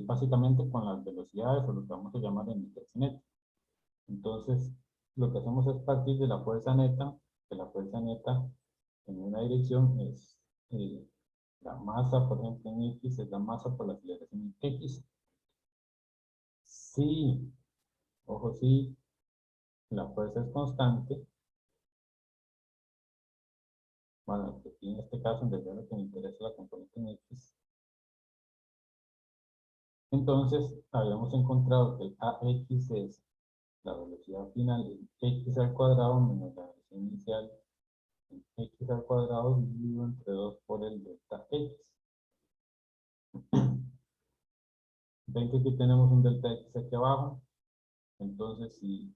B: básicamente con las velocidades o lo que vamos a llamar energía cinética. Entonces, lo que hacemos es partir de la fuerza neta, que la fuerza neta en una dirección es la masa, por ejemplo, en X es la masa por la aceleración en X. Si, ojo, si la fuerza es constante, bueno, aquí en este caso, en realidad lo que me interesa es la componente en X. Entonces, habíamos encontrado que el AX es la velocidad final en X al cuadrado menos la velocidad inicial en X al cuadrado dividido entre 2 por el delta X. Ven que aquí tenemos un delta X aquí abajo. Entonces, si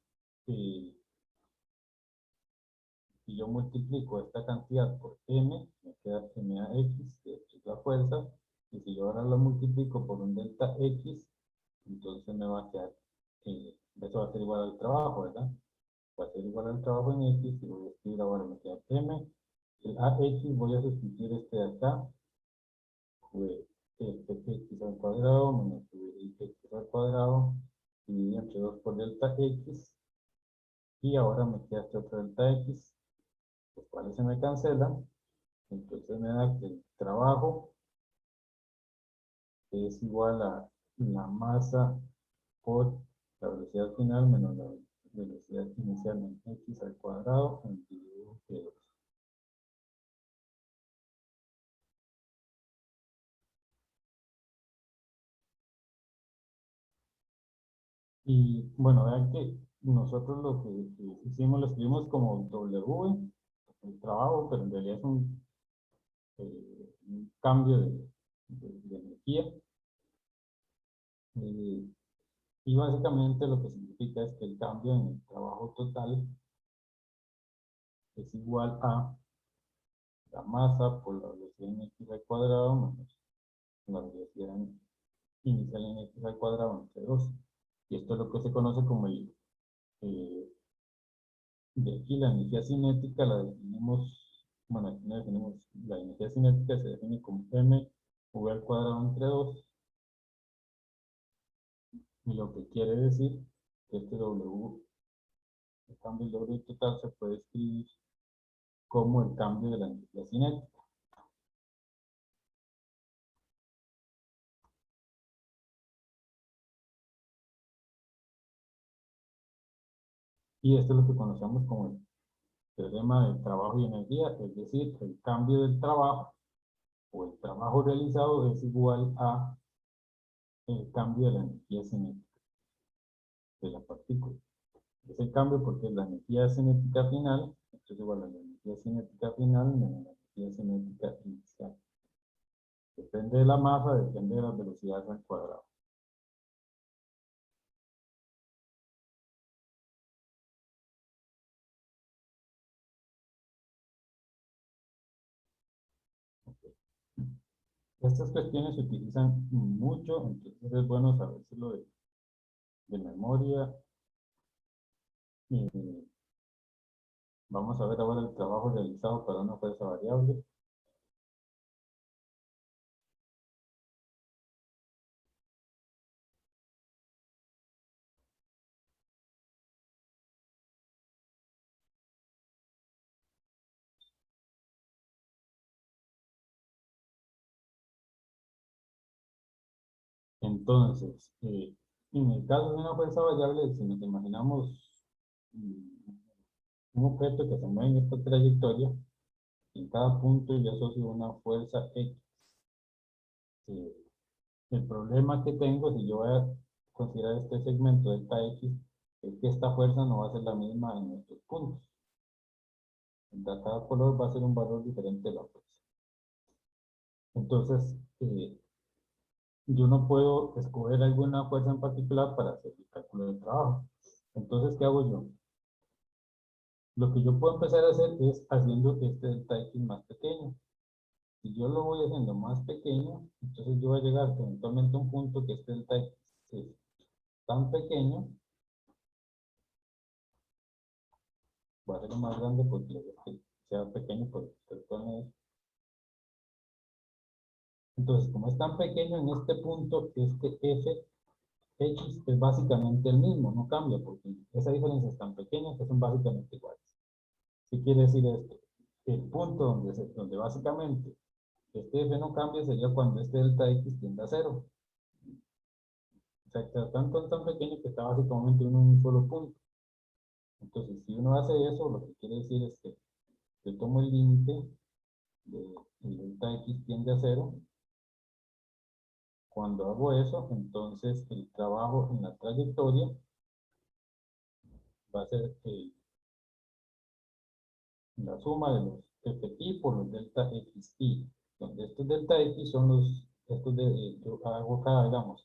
B: yo multiplico esta cantidad por m, me queda MAX, que es la fuerza, y si yo ahora lo multiplico por un delta X, entonces me va a quedar, eso va a ser igual al trabajo, ¿verdad? Va a ser igual al trabajo en X, y voy a escribir ahora, me queda M, el AX voy a sustituir este de acá, pues, X al cuadrado menos X al cuadrado, dividido entre 2 por delta X, y ahora me queda este otro delta X, los cuales se me cancelan, entonces me da que el trabajo es igual a la masa por la velocidad final menos la velocidad inicial en X al cuadrado dividido entre 2. Y bueno, vean que nosotros lo que hicimos lo escribimos como W, el trabajo, pero en realidad es un cambio de energía. Eh, y básicamente lo que significa es que el cambio en el trabajo total es igual a la masa por la velocidad en x al cuadrado menos la velocidad inicial en x al cuadrado entre 2. Y esto es lo que se conoce como eh, de aquí la energía cinética la definimos, bueno, aquí no definimos, la energía cinética se define como m v al cuadrado entre 2, y lo que quiere decir que este w, el cambio del W total se puede escribir como el cambio de la energía cinética. Y esto es lo que conocemos como el teorema de trabajo y energía, es decir, el cambio del trabajo o el trabajo realizado es igual a el cambio de la energía cinética de la partícula. Es el cambio porque la energía cinética final, esto es igual a la energía cinética final menos la energía cinética inicial. Depende de la masa, depende de las velocidades al cuadrado. Estas cuestiones se utilizan mucho, entonces es bueno sabérselo de memoria. Vamos a ver ahora el trabajo realizado para una fuerza variable. Entonces, en el caso de una fuerza variable, si nos imaginamos mm, un objeto que se mueve en esta trayectoria, en cada punto yo asocio una fuerza X. Eh, el problema que tengo, si yo voy a considerar este segmento delta X, es que esta fuerza no va a ser la misma en estos puntos. En cada color va a ser un valor diferente de la fuerza. Entonces, yo no puedo escoger alguna fuerza en particular para hacer el cálculo del trabajo. Entonces, ¿qué hago yo? Lo que yo puedo empezar a hacer es haciendo este delta X más pequeño. Si yo lo voy haciendo más pequeño, entonces yo voy a llegar eventualmente a un punto que este delta X es tan pequeño, va a ser más grande porque que sea pequeño por el tono. Entonces, como es tan pequeño en este punto, este f X es básicamente el mismo, no cambia, porque esa diferencia es tan pequeña que son básicamente iguales. ¿Qué quiere decir esto? El punto donde básicamente este f no cambia sería cuando este delta X tiende a 0. O sea, que está tan pequeño que está básicamente en un solo punto. Entonces, si uno hace eso, lo que quiere decir es que yo tomo el límite de delta X tiende a 0. Cuando hago eso, entonces el trabajo en la trayectoria va a ser la suma de los ft por los delta xi, donde estos delta x son estos yo hago cada, digamos,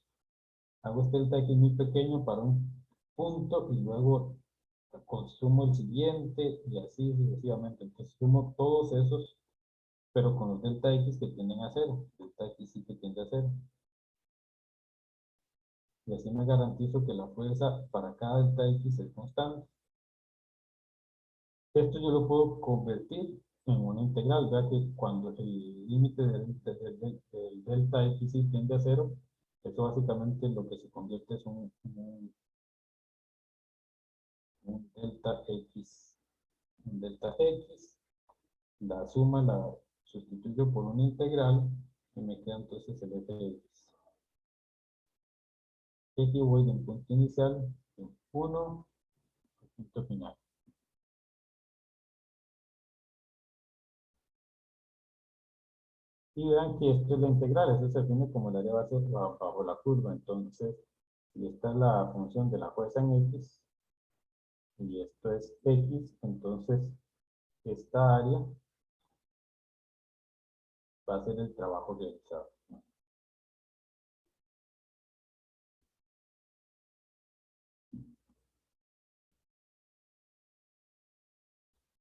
B: hago este delta x muy pequeño para un punto y luego consumo el siguiente y así sucesivamente. Entonces sumo todos esos, pero con los delta x que tienden a 0, delta xi que tiende a 0. Y así me garantizo que la fuerza para cada delta x es constante. Esto yo lo puedo convertir en una integral, ya que cuando el límite del delta x tiende a 0, eso básicamente lo que se convierte es un delta x. Un delta x, la suma la sustituyo por una integral y me queda entonces el f de x. Aquí voy de un punto inicial, 1, punto final. Y vean que esto es la integral, eso se define como el área base bajo la curva. Entonces, y esta es la función de la fuerza en X, y esto es X, entonces esta área va a ser el trabajo realizado.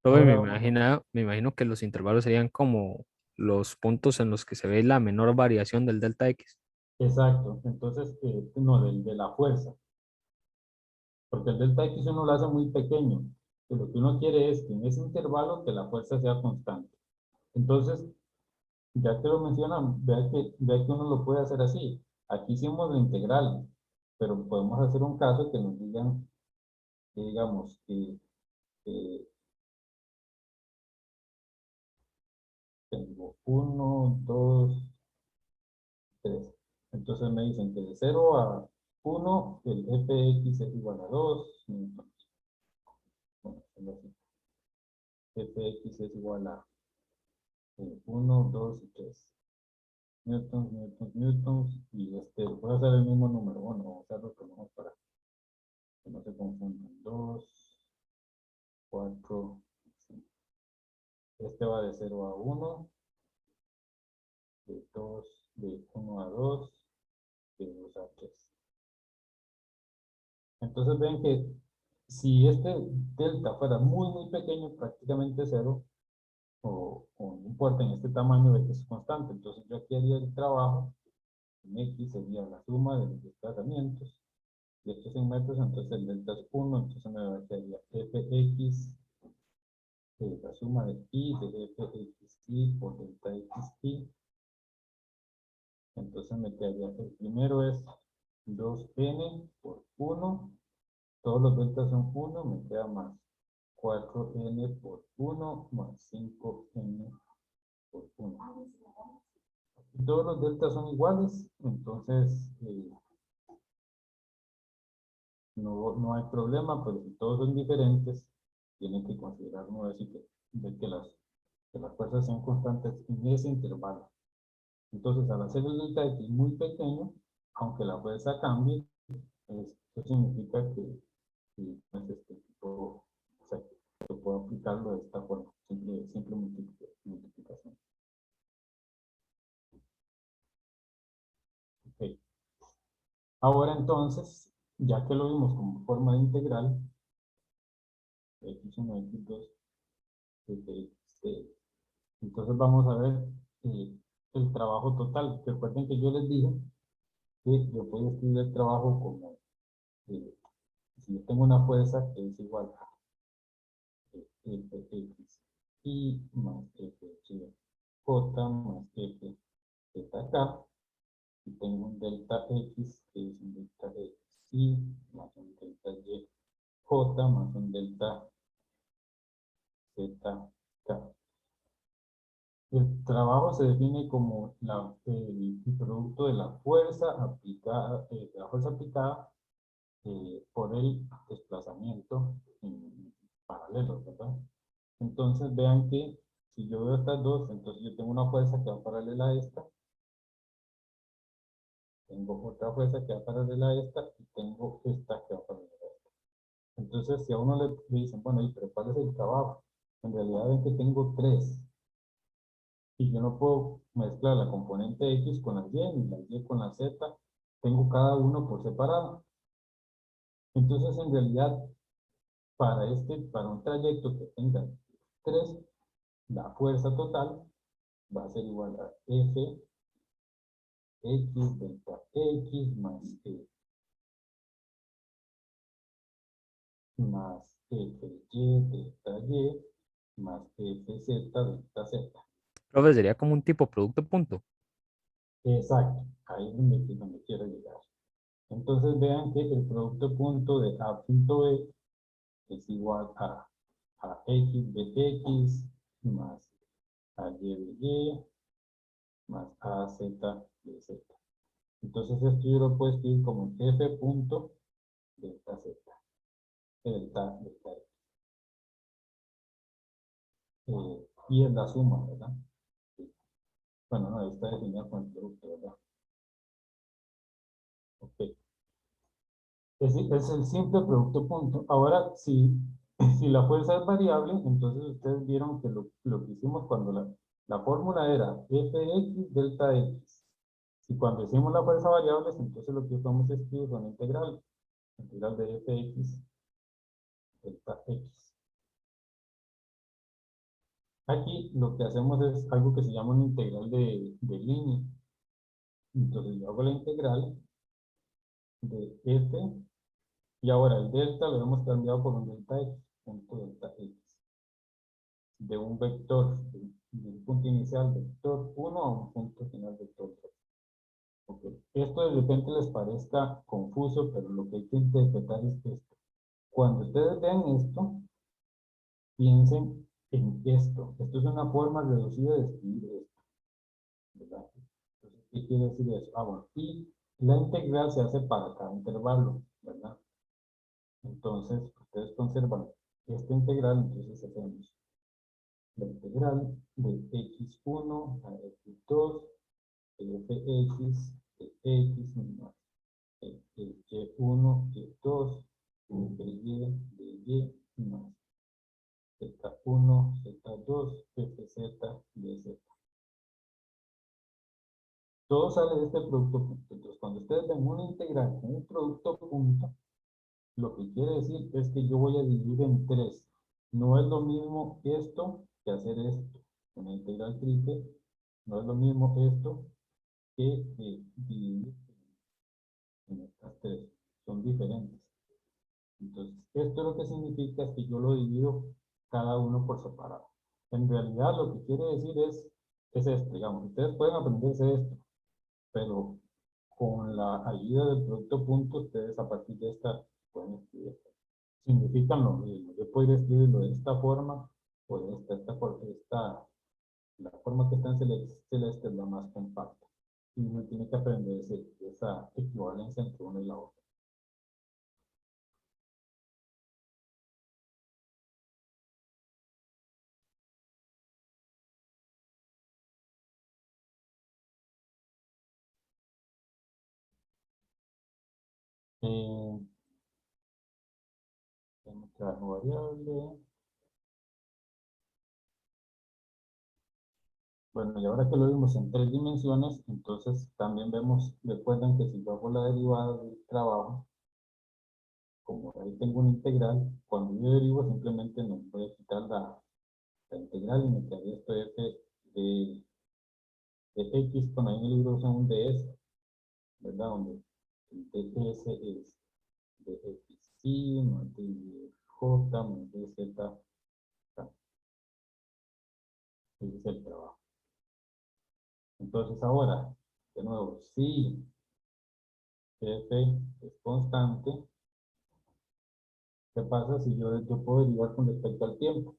C: Profe,
B: Ahora vamos
C: me imagino que los intervalos serían como los puntos en los que se ve la menor variación del delta X.
B: exacto, entonces, no, de la fuerza, porque el delta X uno lo hace muy pequeño, y lo que uno quiere es que en ese intervalo que la fuerza sea constante. Entonces, ya que lo mencionan, vea que uno lo puede hacer así. Aquí hicimos la integral, pero podemos hacer un caso que nos digan, que digamos, que tengo 1, 2, 3. Entonces me dicen que de 0 a 1 el fx es igual a 2. Bueno, tengo así. Fx es igual a 1, 2 y 3. Newtons, newtons, newtons. Y voy a hacer el mismo número. Bueno, vamos a hacerlo mejor para que no se confundan. 2, 4, 5. Este va de 0 a 1, de 1 a 2, de 2 a 3. Entonces ven que si este delta fuera muy, muy pequeño, prácticamente cero, o no importa en este tamaño de que es constante, entonces yo aquí haría el trabajo, en X sería la suma de los desplazamientos, y esto es en metros, entonces el delta es 1, entonces me quedaría fx, la suma de pi de fxi por delta xi, entonces me quedaría, el primero es 2n por 1, todos los deltas son 1, me queda más 4n por 1 más 5n por 1. Todos los deltas son iguales, entonces no hay problema, pero si todos son diferentes, tienen que considerar uno de que las fuerzas sean constantes en ese intervalo. Entonces, al hacer el delta X muy pequeño, aunque la fuerza cambie, eso significa que no es este tipo, o sea, que puedo aplicarlo de esta forma, simple multiplicación. Ok. Ahora entonces, ya que lo vimos como forma de integral, x1, x2, x3, entonces vamos a ver el trabajo total. Recuerden que yo les dije que yo puedo escribir el trabajo como, si yo tengo una fuerza que es igual a fx y más fx j más f zk, y tengo un delta x que es un delta x y más un delta y j más un delta zk. El trabajo se define como el producto de la fuerza aplicada por el desplazamiento en paralelo, ¿verdad? Entonces vean que si yo veo estas dos, entonces yo tengo una fuerza que va paralela a esta, tengo otra fuerza que va paralela a esta y tengo esta que va paralela a esta. Entonces si a uno le dicen, bueno, ¿y pero cuál es el trabajo? En realidad ven que tengo tres. Y yo no puedo mezclar la componente X con la Y, ni la Y con la Z. Tengo cada uno por separado. Entonces, en realidad, para un trayecto que tenga 3, la fuerza total va a ser igual a F X delta X más E más FY delta Y más FZ delta Z.
C: Profe, sería como un tipo producto punto.
B: Exacto, ahí es donde quiero llegar. Entonces vean que el producto punto de A punto B es igual a X de X más a Y de Y más a Z de Z. Entonces esto yo lo puedo escribir como F punto delta Z, delta X. Y es la suma, ¿verdad? Sí. Bueno, no, está definida con el producto, ¿verdad? Ok. Es el simple producto punto. Ahora, si la fuerza es variable, entonces ustedes vieron que lo que hicimos cuando la fórmula era Fx delta x. Y cuando hicimos la fuerza variable, entonces lo que vamos a escribir es una integral de Fx delta x. Aquí lo que hacemos es algo que se llama una integral de línea. Entonces yo hago la integral de f, y ahora el delta lo hemos cambiado por un delta x, punto delta x, de un vector, de un punto inicial vector 1 a un punto final vector 2. Okay. Esto de repente les parezca confuso, pero lo que hay que interpretar es esto. Cuando ustedes vean esto, piensen en esto. Esto es una forma reducida de escribir esto, ¿verdad? Entonces, ¿qué quiere decir eso? Ah, bueno, y la integral se hace para cada intervalo, ¿verdad? Entonces, ustedes conservan esta integral, entonces hacemos la integral de x1 a x2 de fx de x más y1 y2 de y más z1 z2 fz de z. Todo sale de este producto punto. Entonces, cuando ustedes ven una integral con un producto punto, lo que quiere decir es que yo voy a dividir en 3. No es lo mismo esto que hacer esto. Una integral triple, no es lo mismo esto que dividir en estas 3. Son diferentes. Entonces, esto lo que significa es que yo lo divido cada uno por separado. En realidad, lo que quiere decir es esto. Digamos, ustedes pueden aprenderse esto, pero con la ayuda del producto punto, ustedes a partir de esta pueden escribir esto. Significan lo mismo. Yo podría escribirlo de esta forma o de la forma que está en celeste es la más compacta. Y uno tiene que aprenderse esa equivalencia entre una y la otra. Tenemos trabajo variable. Bueno, y ahora que lo vimos en 3 dimensiones, entonces también vemos, recuerden que si yo hago la derivada del trabajo, como ahí tengo una integral, cuando yo derivo simplemente me voy a quitar la integral y me quedaría esto f de x, con ahí en el libro usan un ds, ¿verdad? Donde el ds es de xy más de j más de z. Ese es el trabajo. Entonces ahora, de nuevo, si f es constante, ¿qué pasa si yo puedo derivar con respecto al tiempo?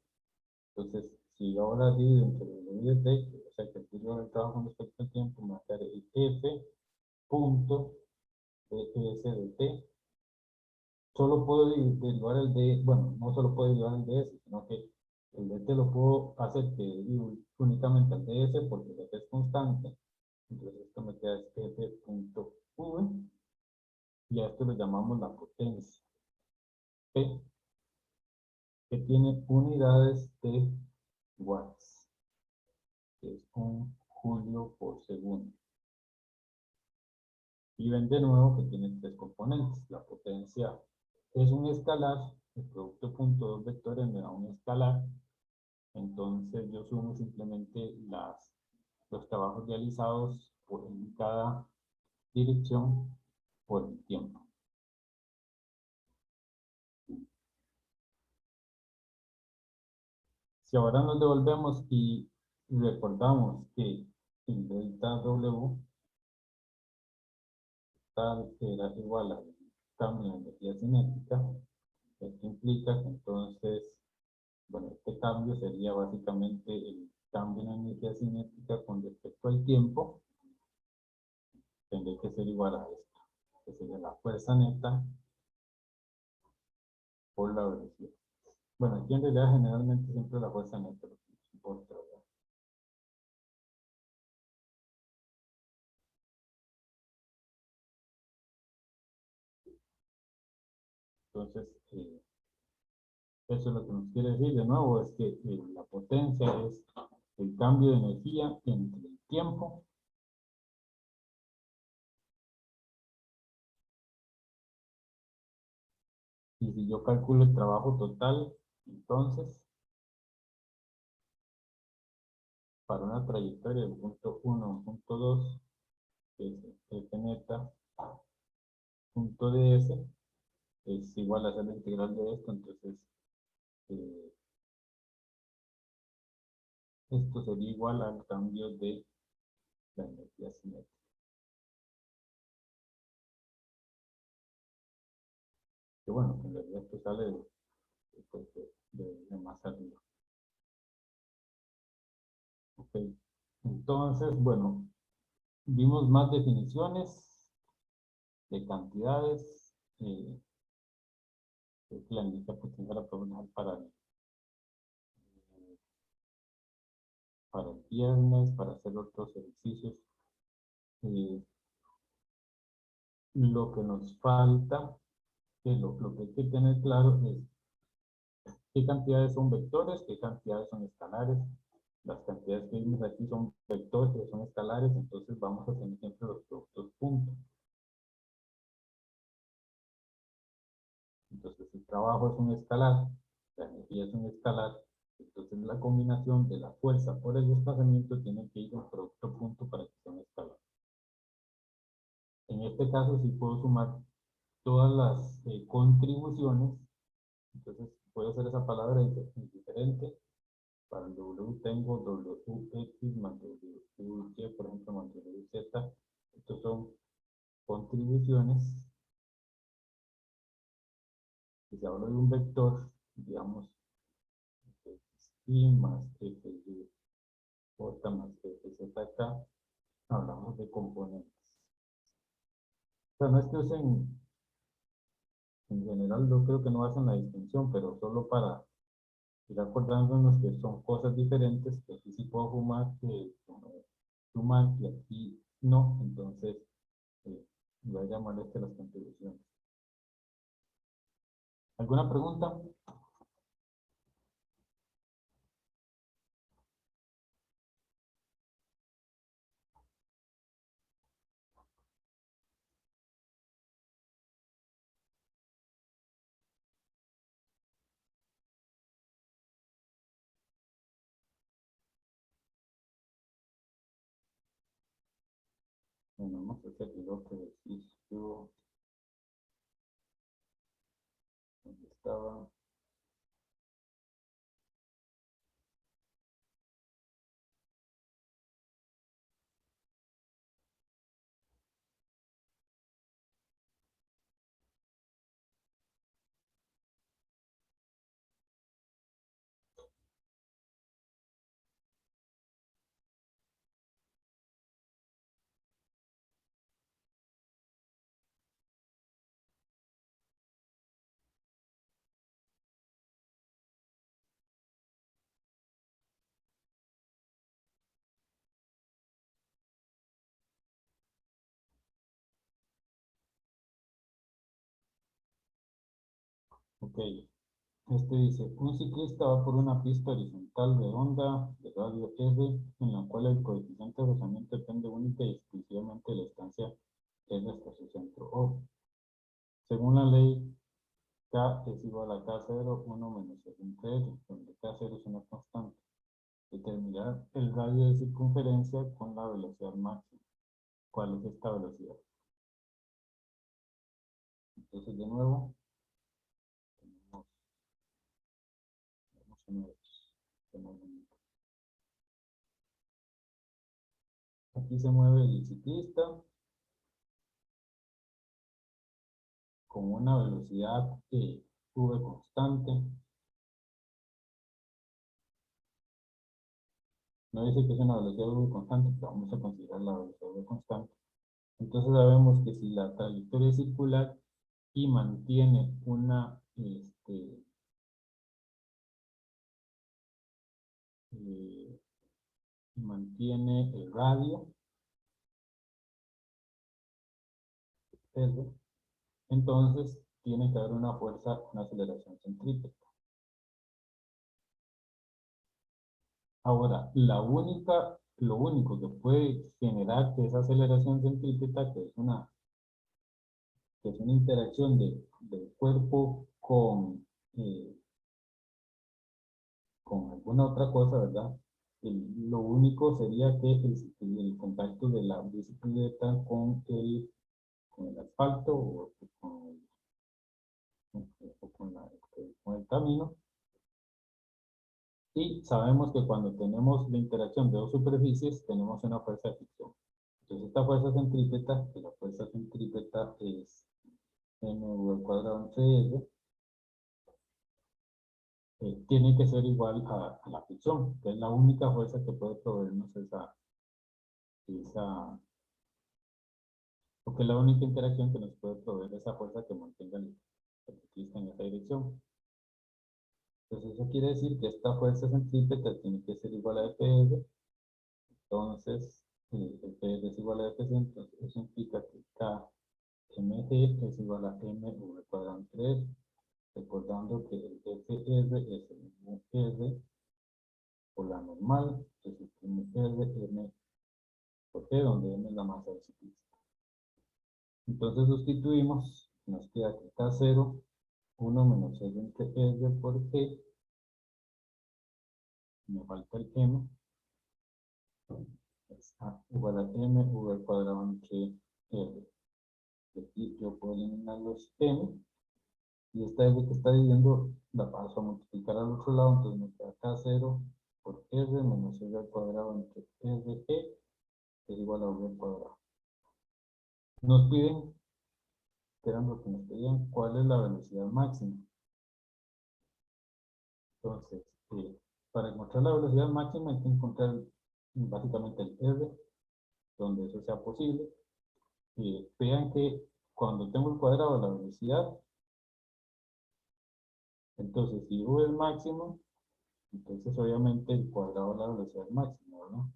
B: Entonces, si yo ahora divido entre los de t, o sea que el periodo del trabajo con respecto al tiempo, me va a quedar el f punto ds de t. Solo puedo derivar el d, bueno, no solo puedo derivar el ds, sino que el dt lo puedo hacer que derive únicamente al ds porque el dt es constante. Entonces esto me queda es f punto v, y a esto le llamamos la potencia P, que tiene unidades de watts, que es un julio por segundo. Y ven de nuevo que tiene 3 componentes. La potencia es un escalar, el producto punto 2 vectores me da un escalar, entonces yo sumo simplemente los trabajos realizados en cada dirección por el tiempo. Si ahora nos devolvemos y recordamos que el delta W tal era igual al cambio de energía cinética, esto implica que entonces, bueno, este cambio sería básicamente el cambio en energía cinética con respecto al tiempo, tendría que ser igual a esto, que sería la fuerza neta por la velocidad. Bueno, aquí en realidad generalmente siempre la fuerza neta, lo que nos importa, ¿verdad? Entonces, eso es lo que nos quiere decir de nuevo, es que la potencia es el cambio de energía entre el tiempo y si yo calculo el trabajo total, entonces, para una trayectoria del punto 1 a un punto 2, que es F neta, punto ds, es igual a hacer la integral de esto, entonces, esto sería igual al cambio de la energía cinética. Que bueno, en realidad esto sale de más arriba. Ok, entonces, bueno, vimos más definiciones de cantidades. Creo que la energía potencial la podemos dejar para el viernes, para hacer otros ejercicios. Lo que nos falta, lo que hay que tener claro es qué cantidades son vectores, qué cantidades son escalares. Las cantidades que vimos aquí son vectores, que son escalares, entonces vamos a tener siempre los productos puntos. Entonces el trabajo es un escalar, la energía es un escalar, entonces la combinación de la fuerza por el desplazamiento tiene que ir a un producto punto para que sea un escalar. En este caso sí puedo sumar todas las contribuciones, entonces puedo hacer esa palabra diferente. Para el W tengo WX más WY, por ejemplo, más WZ. Estos son contribuciones. Si se habla de un vector, digamos, y más FY J más FZK, hablamos de componentes. O sea, no es que usen, en general yo creo que no hacen la distinción, pero solo para ir acordándonos que son cosas diferentes, que aquí sí puedo sumar y aquí no, entonces voy a llamar las contribuciones. ¿Alguna pregunta? Bueno, vamos a hacer el otro ejercicio. ¿Dónde estaba? Ok. Este dice, un ciclista va por una pista horizontal redonda de radio R, en la cual el coeficiente de rozamiento depende única y exclusivamente de la distancia R hasta su centro O. Según la ley, K es igual a K0, 1 menos R entre L, donde K0 es una constante. Determinar el radio de circunferencia con la velocidad máxima. ¿Cuál es esta velocidad? Entonces, de nuevo, aquí se mueve el ciclista con una velocidad v constante. No dice que es una velocidad v constante, pero vamos a considerar la velocidad v constante. Entonces sabemos que si la trayectoria es circular y mantiene mantiene el radio R, entonces tiene que haber una fuerza, una aceleración centrípeta. Ahora, lo único que puede generar esa aceleración centrípeta, que es una interacción del cuerpo con alguna otra cosa, ¿verdad? Lo único sería que el contacto de la bicicleta con el asfalto o con el camino. Y sabemos que cuando tenemos la interacción de dos superficies, tenemos una fuerza de fricción. Entonces esta fuerza centrípeta, que la fuerza centrípeta es mv al cuadrado entre R, tiene que ser igual a la fricción, que es la única fuerza que puede proveernos porque es la única interacción que nos puede proveer esa fuerza que mantenga el ciclista en esa dirección. Entonces eso quiere decir que esta fuerza centrípeta tiene que ser igual a Fr. Entonces, Fr es igual a Fc, entonces eso implica que Kmg es igual a mv cuadrado entre R, recordando que el Fr es el mismo R por la normal, entonces R, M por G, donde M es la masa del ciclista. Entonces sustituimos, nos queda que K0, 1 menos R entre R por G, me falta el M, es igual a mv al cuadrado entre R. Aquí yo puedo eliminar los M, y esta R que está dividiendo la paso a multiplicar al otro lado, entonces me queda K0 por R menos R al cuadrado entre RG, que es igual a V al cuadrado. Nos piden, que eran lo que nos pedían, cuál es la velocidad máxima. Entonces, para encontrar la velocidad máxima hay que encontrar básicamente el R, donde eso sea posible. Vean que cuando tengo el cuadrado de la velocidad, entonces si U es máximo, entonces obviamente el cuadrado de la velocidad máxima, ¿no?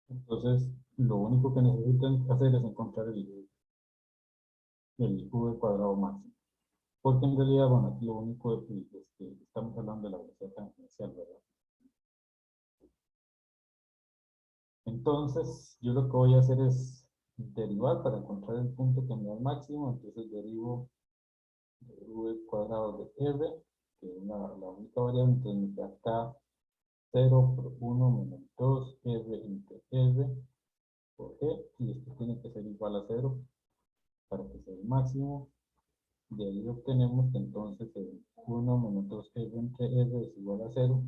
B: Entonces, lo único que necesitan hacer es encontrar el V cuadrado máximo. Porque en realidad, bueno, aquí lo único es que estamos hablando de la velocidad tangencial, ¿verdad? Entonces, yo lo que voy a hacer es derivar para encontrar el punto que me da el máximo. Entonces, derivo de V cuadrado de R, que es la única variable, entonces me queda K 0 por 1 menos 2 R entre R por G, y esto tiene que ser igual a 0 para que sea el máximo. De ahí obtenemos que entonces el 1 menos 2R entre R es igual a 0.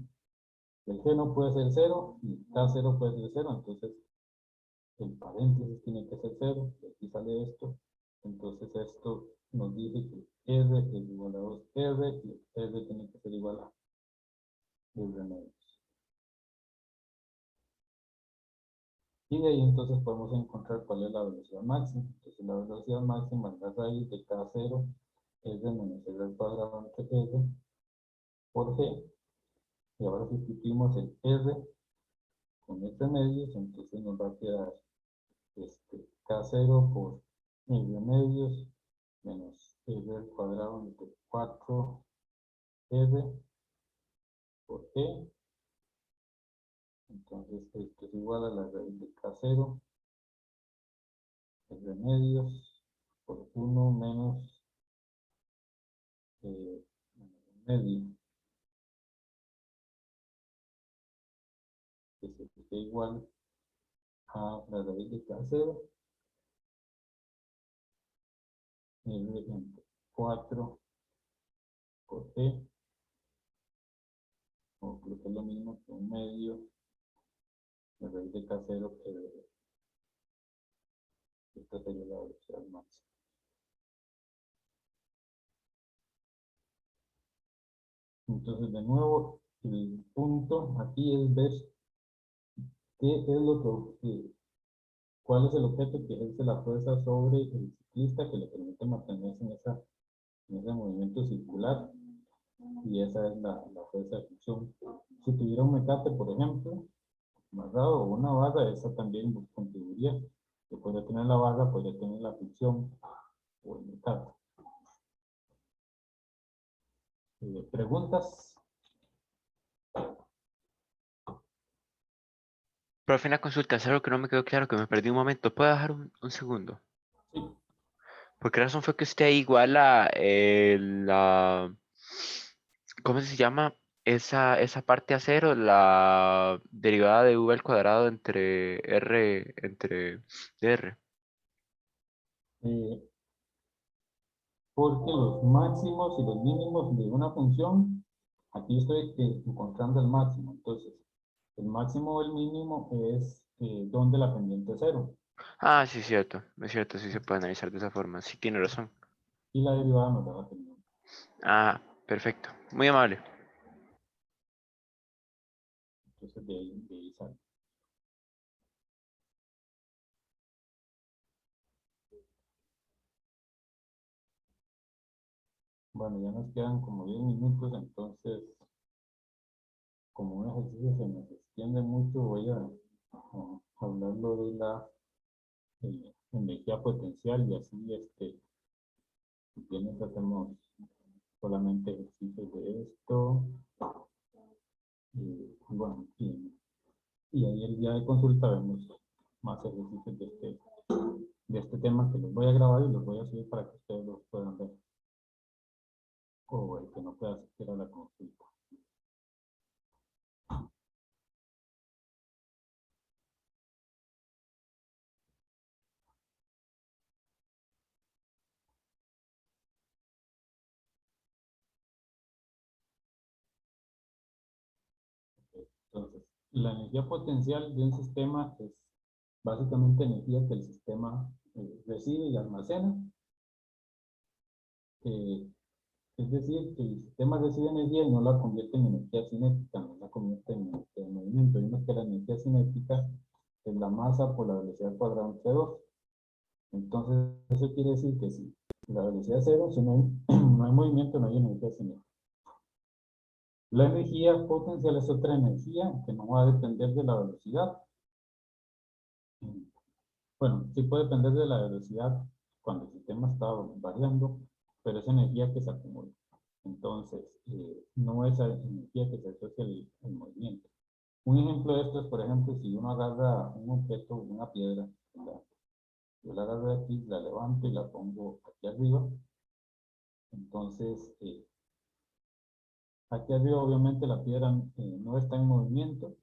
B: El G no puede ser 0 y K0 puede ser 0, entonces el paréntesis tiene que ser 0, y aquí sale esto. Entonces esto nos dice que R es igual a 2R y R tiene que ser igual a R menos. Y de ahí entonces podemos encontrar cuál es la velocidad máxima. Entonces la velocidad máxima es la raíz de K0 R menos R al cuadrado entre R por G. Y ahora sustituimos el R con R medios, entonces nos va a quedar K0 por R medios menos R al cuadrado entre 4R por G. Entonces esto es igual a la raíz de K0 R medios por 1 menos medio, que se esté igual a la raíz de K0 R entre 4 por G, o creo que es lo mismo que un medio la raíz de K0 R. Esta sería la velocidad máxima. Entonces, de nuevo, el punto aquí es ver qué es cuál es el objeto que ejerce la fuerza sobre el ciclista que le permite mantenerse en ese movimiento circular, y esa es la fuerza de fricción. Si tuviera un mecate, por ejemplo, amarrado o una barra, esa también contribuiría. Que podría tener la barra, podría tener la fricción o el mecate. ¿Preguntas?
F: Profe, una consulta, es algo que no me quedó claro, que me perdí un momento. ¿Puedo dejar un segundo?
B: Sí.
F: ¿Por qué razón fue que usted igual a la... ¿Cómo se llama? Esa parte a cero, la derivada de v al cuadrado entre r, entre dr.
B: Eh, porque los máximos y los mínimos de una función, aquí estoy encontrando el máximo. Entonces, el máximo o el mínimo es donde la pendiente es cero.
F: Ah, sí, es cierto, sí se puede analizar de esa forma. Sí, tiene razón.
B: Y la derivada nos da la pendiente.
F: Ah, perfecto. Muy amable.
B: Entonces, de ahí sale. Bueno, ya nos quedan como 10 minutos, entonces, como un ejercicio se nos extiende mucho, voy a hablarlo de la energía potencial y así, si tienes, hacemos solamente ejercicios de esto. Bueno, y ahí el día de consulta vemos más ejercicios de este tema que los voy a grabar y los voy a subir para que ustedes los puedan ver. O el que no pueda asistir a la consulta. Entonces, la energía potencial de un sistema es básicamente energía que el sistema recibe y almacena. Es decir, que el sistema recibe energía y no la convierte en energía cinética, no la convierte en energía de movimiento. Vimos que la energía cinética es la masa por la velocidad cuadrada entre 2. Entonces, eso quiere decir que si la velocidad es 0, si no hay, no hay movimiento, no hay energía cinética. La energía potencial es otra energía que no va a depender de la velocidad. Bueno, sí puede depender de la velocidad cuando el sistema está variando, pero es energía que se acumula. Entonces, no es energía que se asocia al movimiento. Un ejemplo de esto es, por ejemplo, si uno agarra un objeto, una piedra, ¿verdad? Yo la agarro de aquí, la levanto y la pongo aquí arriba. Entonces, aquí arriba obviamente la piedra no está en movimiento.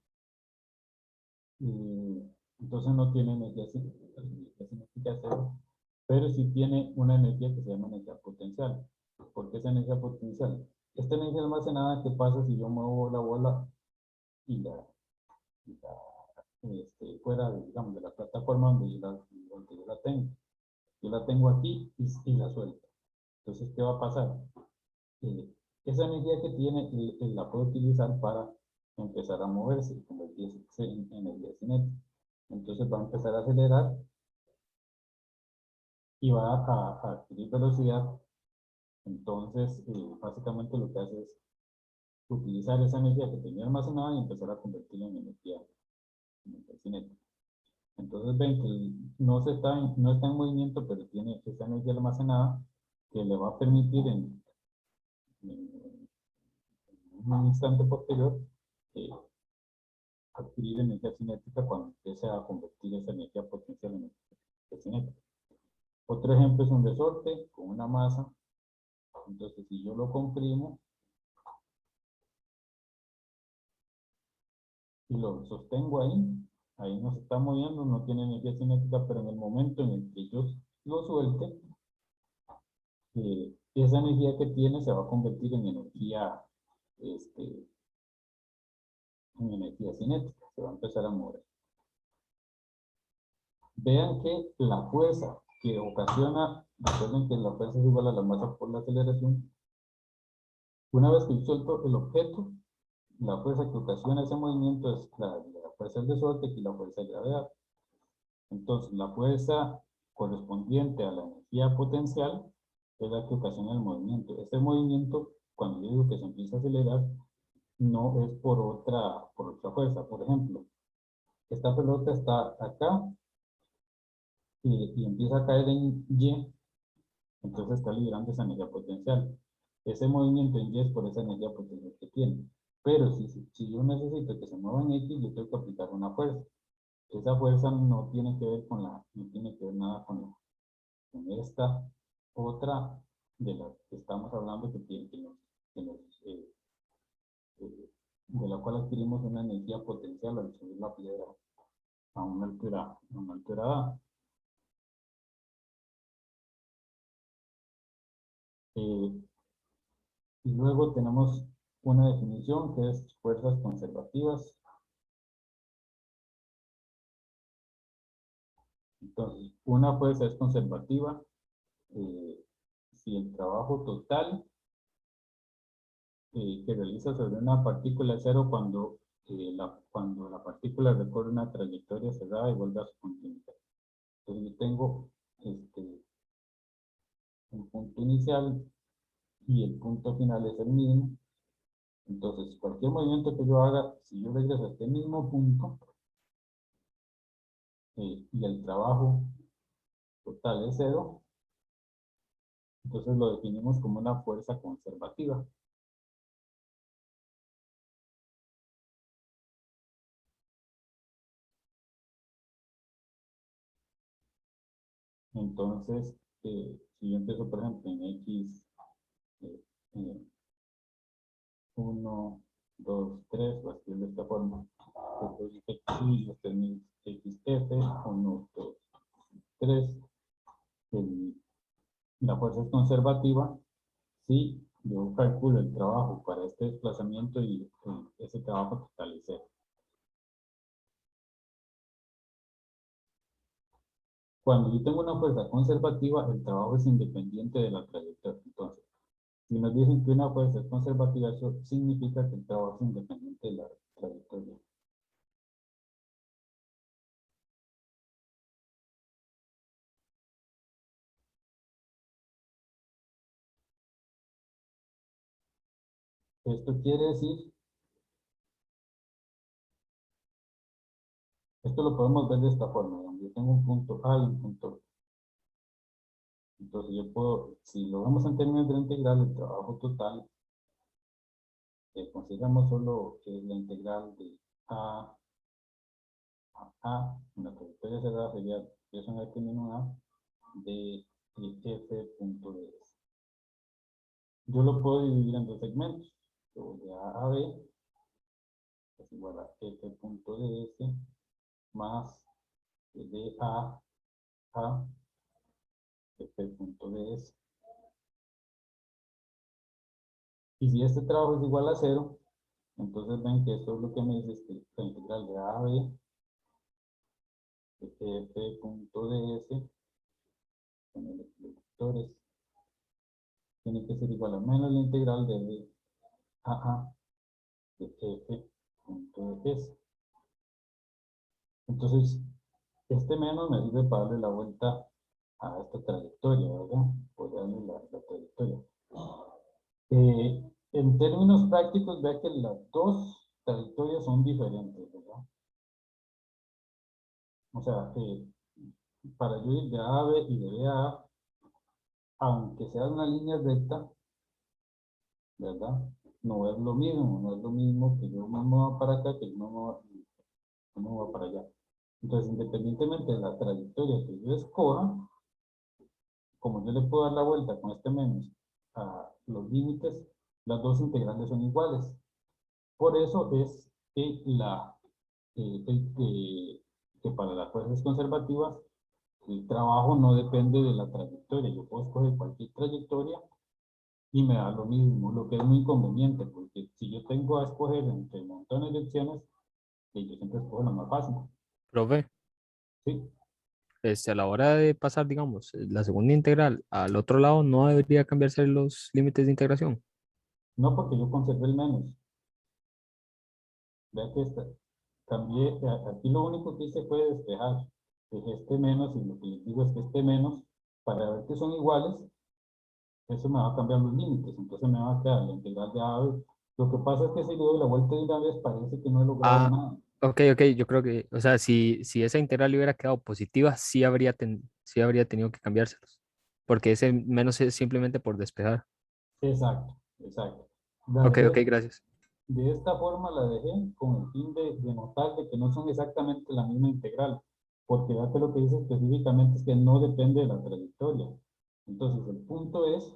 B: Entonces no tiene energía cinética cero, pero sí tiene una energía que se llama energía potencial. ¿Por qué es energía potencial? Esta energía almacenada, ¿qué pasa si yo muevo la bola y fuera, digamos, de la plataforma donde yo la tengo? Yo la tengo aquí y la suelto. Entonces, ¿qué va a pasar? Esa energía que tiene la puede utilizar para empezar a moverse, convertirse en energía cinética. Entonces va a empezar a acelerar y va a adquirir velocidad. Entonces, básicamente lo que hace es utilizar esa energía que tenía almacenada y empezar a convertirla en energía cinética. Entonces ven que no está en movimiento, pero tiene esa energía almacenada que le va a permitir en un instante posterior adquirir energía cinética cuando empiece a convertir esa energía potencial en energía cinética. Otro ejemplo es un resorte con una masa. Entonces, si yo lo comprimo y lo sostengo ahí no se está moviendo, no tiene energía cinética, pero en el momento en el que yo lo suelte, esa energía que tiene se va a convertir en energía cinética, se va a empezar a mover. Vean que la fuerza que ocasiona, recuerden que la fuerza es igual a la masa por la aceleración. Una vez que yo suelto el objeto, la fuerza que ocasiona ese movimiento es la fuerza del resorte y la fuerza de gravedad. Entonces, la fuerza correspondiente a la energía potencial es la que ocasiona el movimiento. Este movimiento, cuando yo digo que se empieza a acelerar, no es por otra fuerza. Por ejemplo, esta pelota está acá y empieza a caer en Y, entonces está liberando esa energía potencial. ese movimiento en Y es por esa energía potencial que tiene. Pero si yo necesito que se mueva en X, yo tengo que aplicar una fuerza. Esa fuerza no tiene que ver no tiene que ver nada con esta otra de la que estamos hablando de la cual adquirimos una energía potencial al subir la piedra a una altura A. Y luego tenemos una definición que es fuerzas conservativas. Entonces, una fuerza es conservativa si el trabajo total que realiza sobre una partícula es cero cuando la partícula recorre una trayectoria cerrada y vuelve a su punto inicial. Entonces yo tengo un punto inicial y el punto final es el mismo. Entonces, cualquier movimiento que yo haga, si yo regreso a este mismo punto y el trabajo total es cero, entonces lo definimos como una fuerza conservativa. Entonces, si yo empiezo, por ejemplo, en X, 1, 2, 3, lo escribo de esta forma. Entonces, X, este es mi XF, 1, 2, 3. La fuerza es conservativa si yo calculo el trabajo para este desplazamiento y ese trabajo total es cero. Cuando yo tengo una fuerza conservativa, el trabajo es independiente de la trayectoria. Entonces, si nos dicen que una fuerza es conservativa, eso significa que el trabajo es independiente de la trayectoria. Esto quiere decir, esto lo podemos ver de esta forma, donde yo tengo un punto A y un punto B. Entonces yo puedo, si lo vemos en términos de la integral, el trabajo total, consideramos solo la integral de A a la trayectoria cerrada sería, yo soy el término A, de F punto de S. Yo lo puedo dividir en dos segmentos. De A a B es igual a F punto de S más de A a F punto de S. Y si este trabajo es igual a 0, entonces ven que esto es lo que me dice es que la integral de A a B de F punto de S con los vectores tiene que ser igual a menos la integral de B a de F punto de S. Entonces, este menos me sirve para darle la vuelta a esta trayectoria, ¿verdad? Por darle la trayectoria. En términos prácticos, vea que las dos trayectorias son diferentes, ¿verdad? O sea, para yo ir de A a B y de B a A, aunque sea una línea recta, ¿verdad? No es lo mismo, no es lo mismo que yo me mueva para acá que yo me mueva para allá. Entonces, independientemente de la trayectoria que yo escoja, como yo le puedo dar la vuelta con este menos a los límites, las dos integrales son iguales. Por eso es que para las fuerzas conservativas el trabajo no depende de la trayectoria. Yo puedo escoger cualquier trayectoria y me da lo mismo, lo que es muy inconveniente, porque si yo tengo a escoger entre montones de opciones, yo siempre escojo la más fácil.
C: Profe,
B: ¿Sí?
C: a la hora de pasar, digamos, la segunda integral al otro lado, no debería cambiarse los límites de integración.
B: No, porque yo conservé el menos. Vea que cambié, aquí lo único que hice fue despejar este menos, y lo que les digo es que este menos, para ver que son iguales, eso me va a cambiar los límites, entonces me va a quedar la integral de A a B. Lo que pasa es que si le doy la vuelta de una vez, parece que no he logrado
C: Ah,
B: nada.
C: ok, yo creo que, o sea, si esa integral hubiera quedado positiva, sí habría tenido que cambiárselos, porque ese menos es simplemente por despejar.
B: Exacto, exacto. La
C: Ok, ok,
B: dejé-
C: gracias.
B: de esta forma la dejé con el fin de notar de que no son exactamente la misma integral, porque ya que lo que dice específicamente es que no depende de la trayectoria. Entonces, el punto es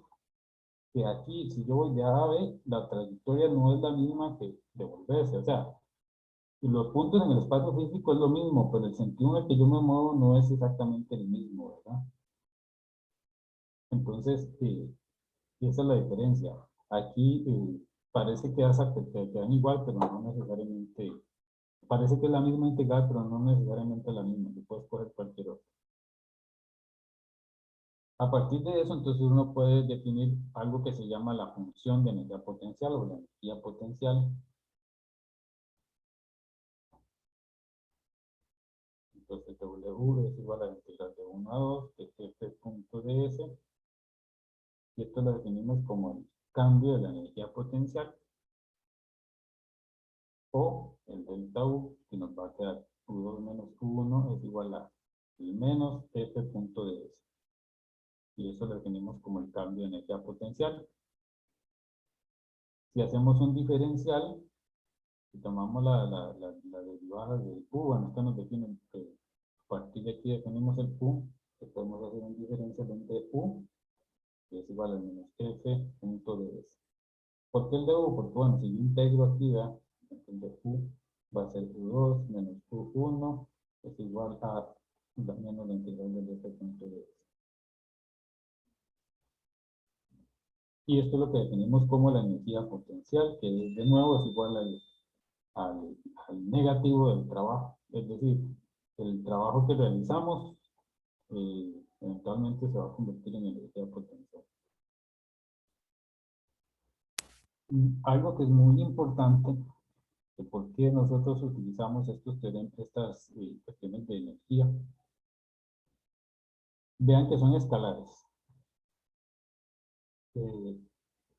B: que aquí, si yo voy de A a B, la trayectoria no es la misma que devolverse. O sea, y los puntos en el espacio físico es lo mismo, pero el sentido en el que yo me muevo no es exactamente el mismo, ¿verdad? Entonces, esa es la diferencia. Aquí parece que quedan igual, pero no necesariamente. Parece que es la misma integral, pero no necesariamente la misma. Tú puedes coger cualquier otra. A partir de eso, entonces uno puede definir algo que se llama la función de energía potencial o la energía potencial. Entonces, W es igual a la integral de 1 a 2 de este punto de S. Y esto lo definimos como el cambio de la energía potencial o el delta U, que nos va a quedar U2 menos U1 es igual a el menos F punto de S. Y eso lo definimos como el cambio de energía potencial. Si hacemos un diferencial, si tomamos la derivada del U, bueno, esto nos define, a partir de aquí definimos el U, que podemos hacer un diferencial entre U, que es igual a menos F punto de S. ¿Por qué el de U? Porque, bueno, si yo integro aquí, ¿verdad? Entonces U va a ser U2 menos U1 es igual a menos la integral del F punto de S. Y esto es lo que definimos como la energía potencial, que de nuevo es igual al negativo del trabajo. Es decir, el trabajo que realizamos eventualmente se va a convertir en energía potencial. Algo que es muy importante de por qué nosotros utilizamos estas cuestiones de energía. Vean que son escalares.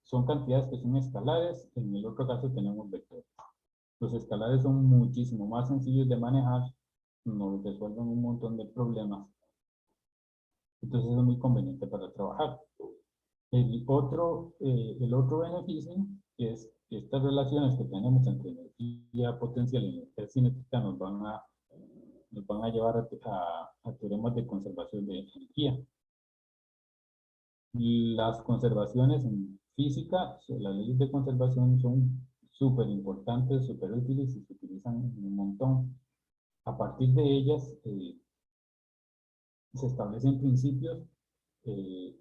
B: Son cantidades que son escalares, en el otro caso tenemos vectores. Los escalares son muchísimo más sencillos de manejar, nos resuelven un montón de problemas. Entonces es muy conveniente para trabajar. El otro beneficio es que estas relaciones que tenemos entre energía potencial y energía cinética nos van a llevar a teoremas de conservación de energía. Las conservaciones en física, las leyes de conservación son súper importantes, súper útiles y se utilizan un montón. A partir de ellas se establecen principios eh,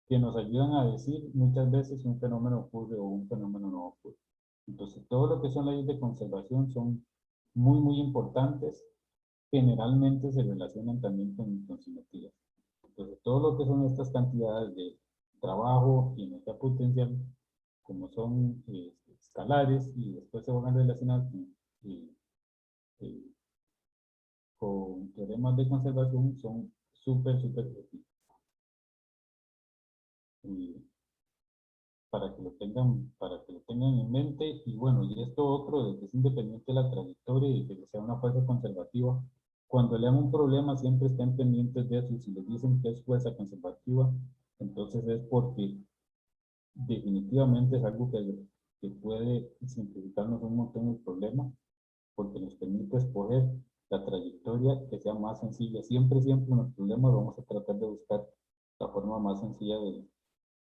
B: que nos ayudan a decir muchas veces si un fenómeno ocurre o un fenómeno no ocurre. Entonces, todo lo que son leyes de conservación son muy, muy importantes. Generalmente se relacionan también con simetrías. Entonces, todo lo que son estas cantidades de trabajo y energía potencial, como son escalares, y después se van a relacionar eh, con teoremas de conservación, son súper, súper útiles. Para que lo tengan en mente. Y bueno, y esto otro de que es independiente de la trayectoria y que sea una fuerza conservativa. Cuando lean un problema siempre estén pendientes de eso, y si les dicen que es fuerza conservativa, entonces es porque definitivamente es algo que puede simplificarnos un montón el problema, porque nos permite escoger la trayectoria que sea más sencilla. Siempre, siempre en los problemas vamos a tratar de buscar la forma más sencilla de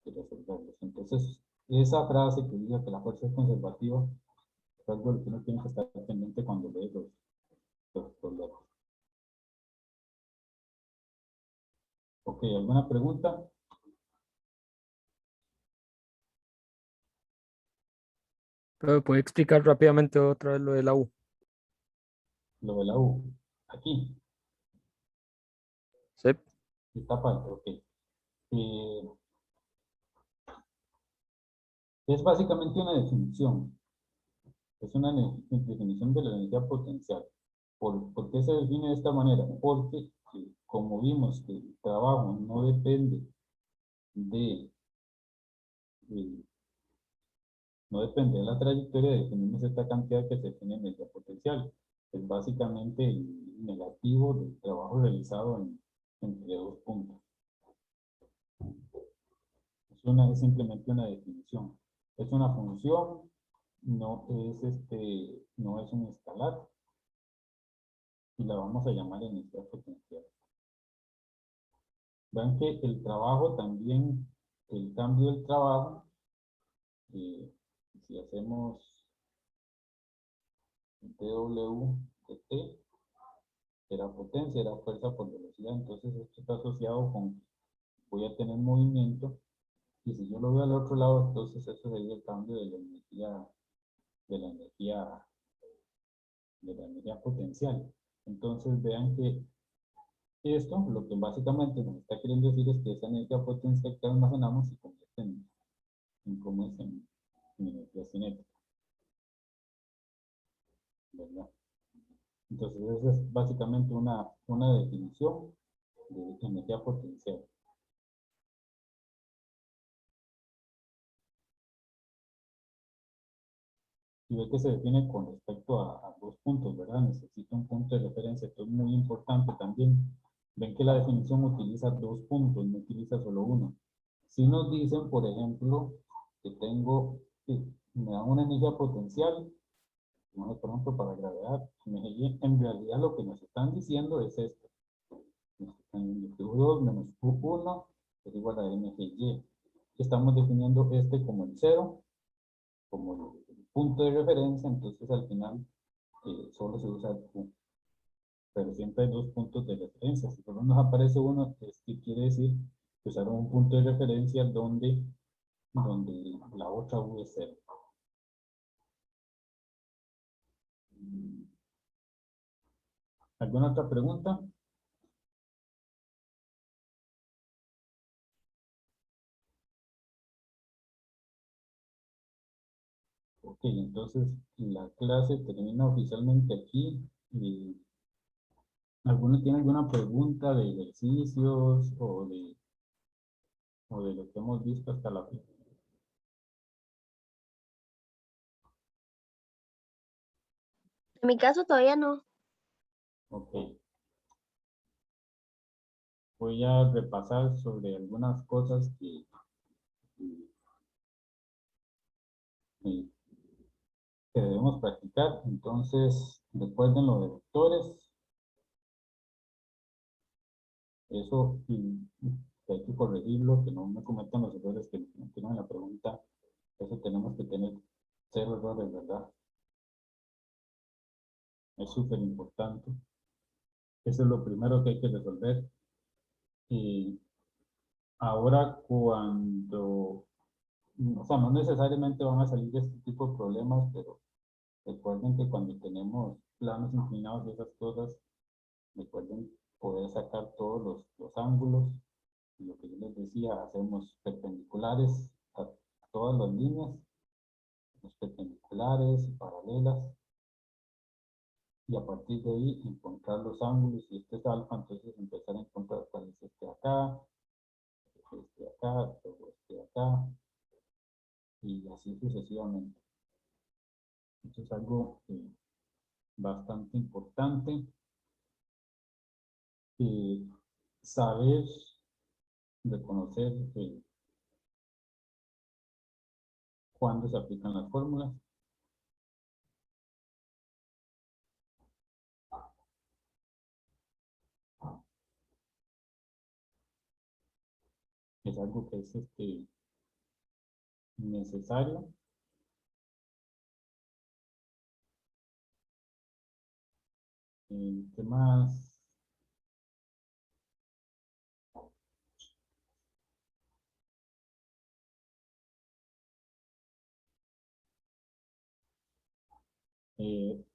B: resolverlos. Entonces, esa frase que diga que la fuerza es conservativa es algo de lo que uno tiene que estar pendiente cuando lee los problemas. Ok, ¿alguna pregunta?
C: Pero ¿puede explicar rápidamente otra vez lo de la U?
B: Lo de la U. Aquí,
C: ¿Sí?
B: esta parte, ok. Eh, es básicamente una definición. Es una definición de la energía potencial. ¿Por qué se define de esta manera? Porque, como vimos que el trabajo no depende de no depende de la trayectoria, definimos esta cantidad que se define en energía potencial. Es básicamente el negativo del trabajo realizado entre dos puntos. Es es simplemente una definición. Es una función, no es un escalar, y la vamos a llamar energía potencial. Vean que el trabajo también, el cambio del trabajo, si hacemos dW de T, era potencia, era fuerza por velocidad, entonces esto está asociado con, voy a tener movimiento, y si yo lo veo al otro lado, entonces eso sería el cambio de la energía potencial. Entonces vean que esto, lo que básicamente nos está queriendo decir es que esa energía potencial que almacenamos se convierte en energía cinética, ¿verdad? Entonces esa es básicamente una definición de energía potencial. Y ve que se define con respecto a dos puntos, ¿verdad? Necesita un punto de referencia, esto es muy importante también. Ven que la definición utiliza dos puntos, no utiliza solo uno. Si nos dicen, por ejemplo, que me da una energía potencial, no sé, por ejemplo, para gravedad, en realidad lo que nos están diciendo es esto. Nos están diciendo que U2 menos U1 es igual a mgy. Estamos definiendo este como el cero, como el punto de referencia, entonces al final solo se usa el Q. Pero siempre hay dos puntos de referencia. Si solo nos aparece uno, es que quiere decir que usaron un punto de referencia donde la otra U es cero. ¿Alguna otra pregunta? Ok, entonces la clase termina oficialmente aquí. ¿Alguno tiene alguna pregunta de ejercicios o de lo que hemos visto hasta la fecha?
A: En mi caso todavía no.
B: Ok. Voy a repasar sobre algunas cosas que debemos practicar. Entonces, recuerden lo de vectores. Eso que hay que corregirlo, que no me cometan los errores que me tienen en la pregunta. Eso tenemos que tener 0 errores, ¿verdad? Es súper importante. Eso es lo primero que hay que resolver. Y ahora o sea, no necesariamente van a salir este tipo de problemas, pero recuerden que cuando tenemos planos inclinados y esas cosas, recuerden poder sacar todos los ángulos. Y lo que yo les decía, hacemos perpendiculares a todas las líneas, los perpendiculares, paralelas, y a partir de ahí encontrar los ángulos. Si este es alfa, entonces empezar a encontrar cuál es este de acá, luego este de acá, y así sucesivamente. Esto es algo bastante importante. Saber reconocer cuándo se aplican las fórmulas. Es algo que es necesario. ¿Qué más?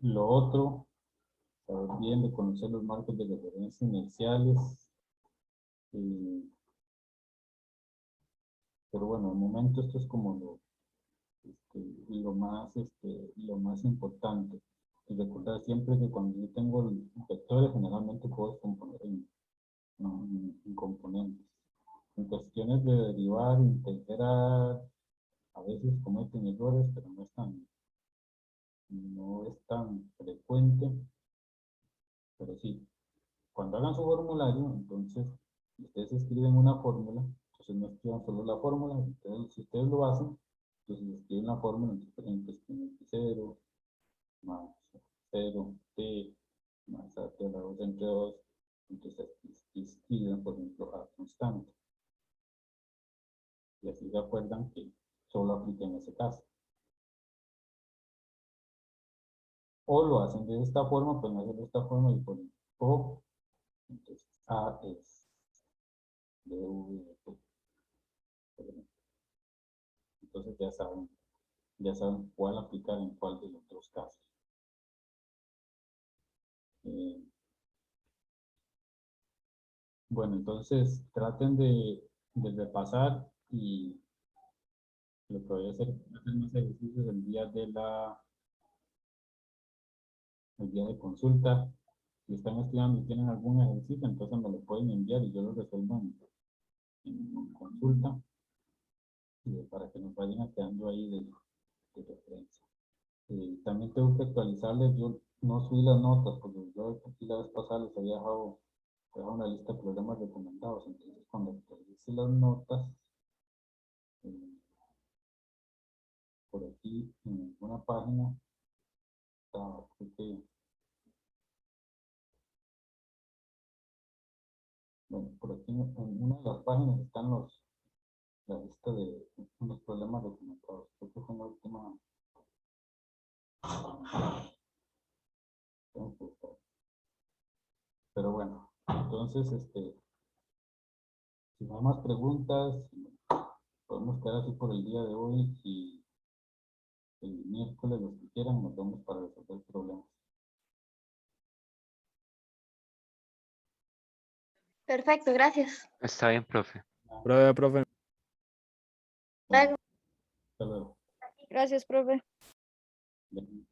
B: Lo otro, saber bien de conocer los marcos de referencia inerciales. Pero bueno, de momento esto es como lo más importante. Y recordar siempre que cuando yo tengo vectores, generalmente puedo componer en componentes. En cuestiones de derivar, integrar, a veces cometen errores, pero no es tan frecuente. Pero sí, cuando hagan su formulario, entonces ustedes escriben una fórmula, Entonces no escriban solo la fórmula. Entonces, si ustedes lo hacen, entonces escriben la fórmula, entonces por ejemplo escriben x0 más 0t más a de la 2 entre 2, entonces escriben por ejemplo a constante. Y así se acuerdan que solo aplica en ese caso. O lo hacen de esta forma, pueden hacerlo de esta forma y ponen o, entonces a es dv de t, por ejemplo. Entonces ya saben cuál aplicar en cuál de los otros casos. Bueno, entonces traten de repasar y lo que voy a hacer es hacer más ejercicios el día de consulta. Si están estudiando y tienen algún ejercicio, entonces me lo pueden enviar y yo lo resuelvo en consulta para que nos vayan quedando ahí de referencia. También tengo que actualizarles, yo no subí las notas porque yo aquí la vez pasada les había dejado una lista de programas recomendados, entonces cuando actualice las notas, por aquí en alguna página, creo que, bueno, por aquí en una de las páginas están la lista de unos problemas documentados. Creo que fue la última. Pero bueno, entonces, si no hay más preguntas, podemos quedar así por el día de hoy y el miércoles, los que quieran, nos vemos para resolver problemas.
A: Perfecto, gracias.
F: Está bien, profe.
C: Profe.
A: Luego.
B: Hasta luego.
G: Gracias, profe.
B: Bien.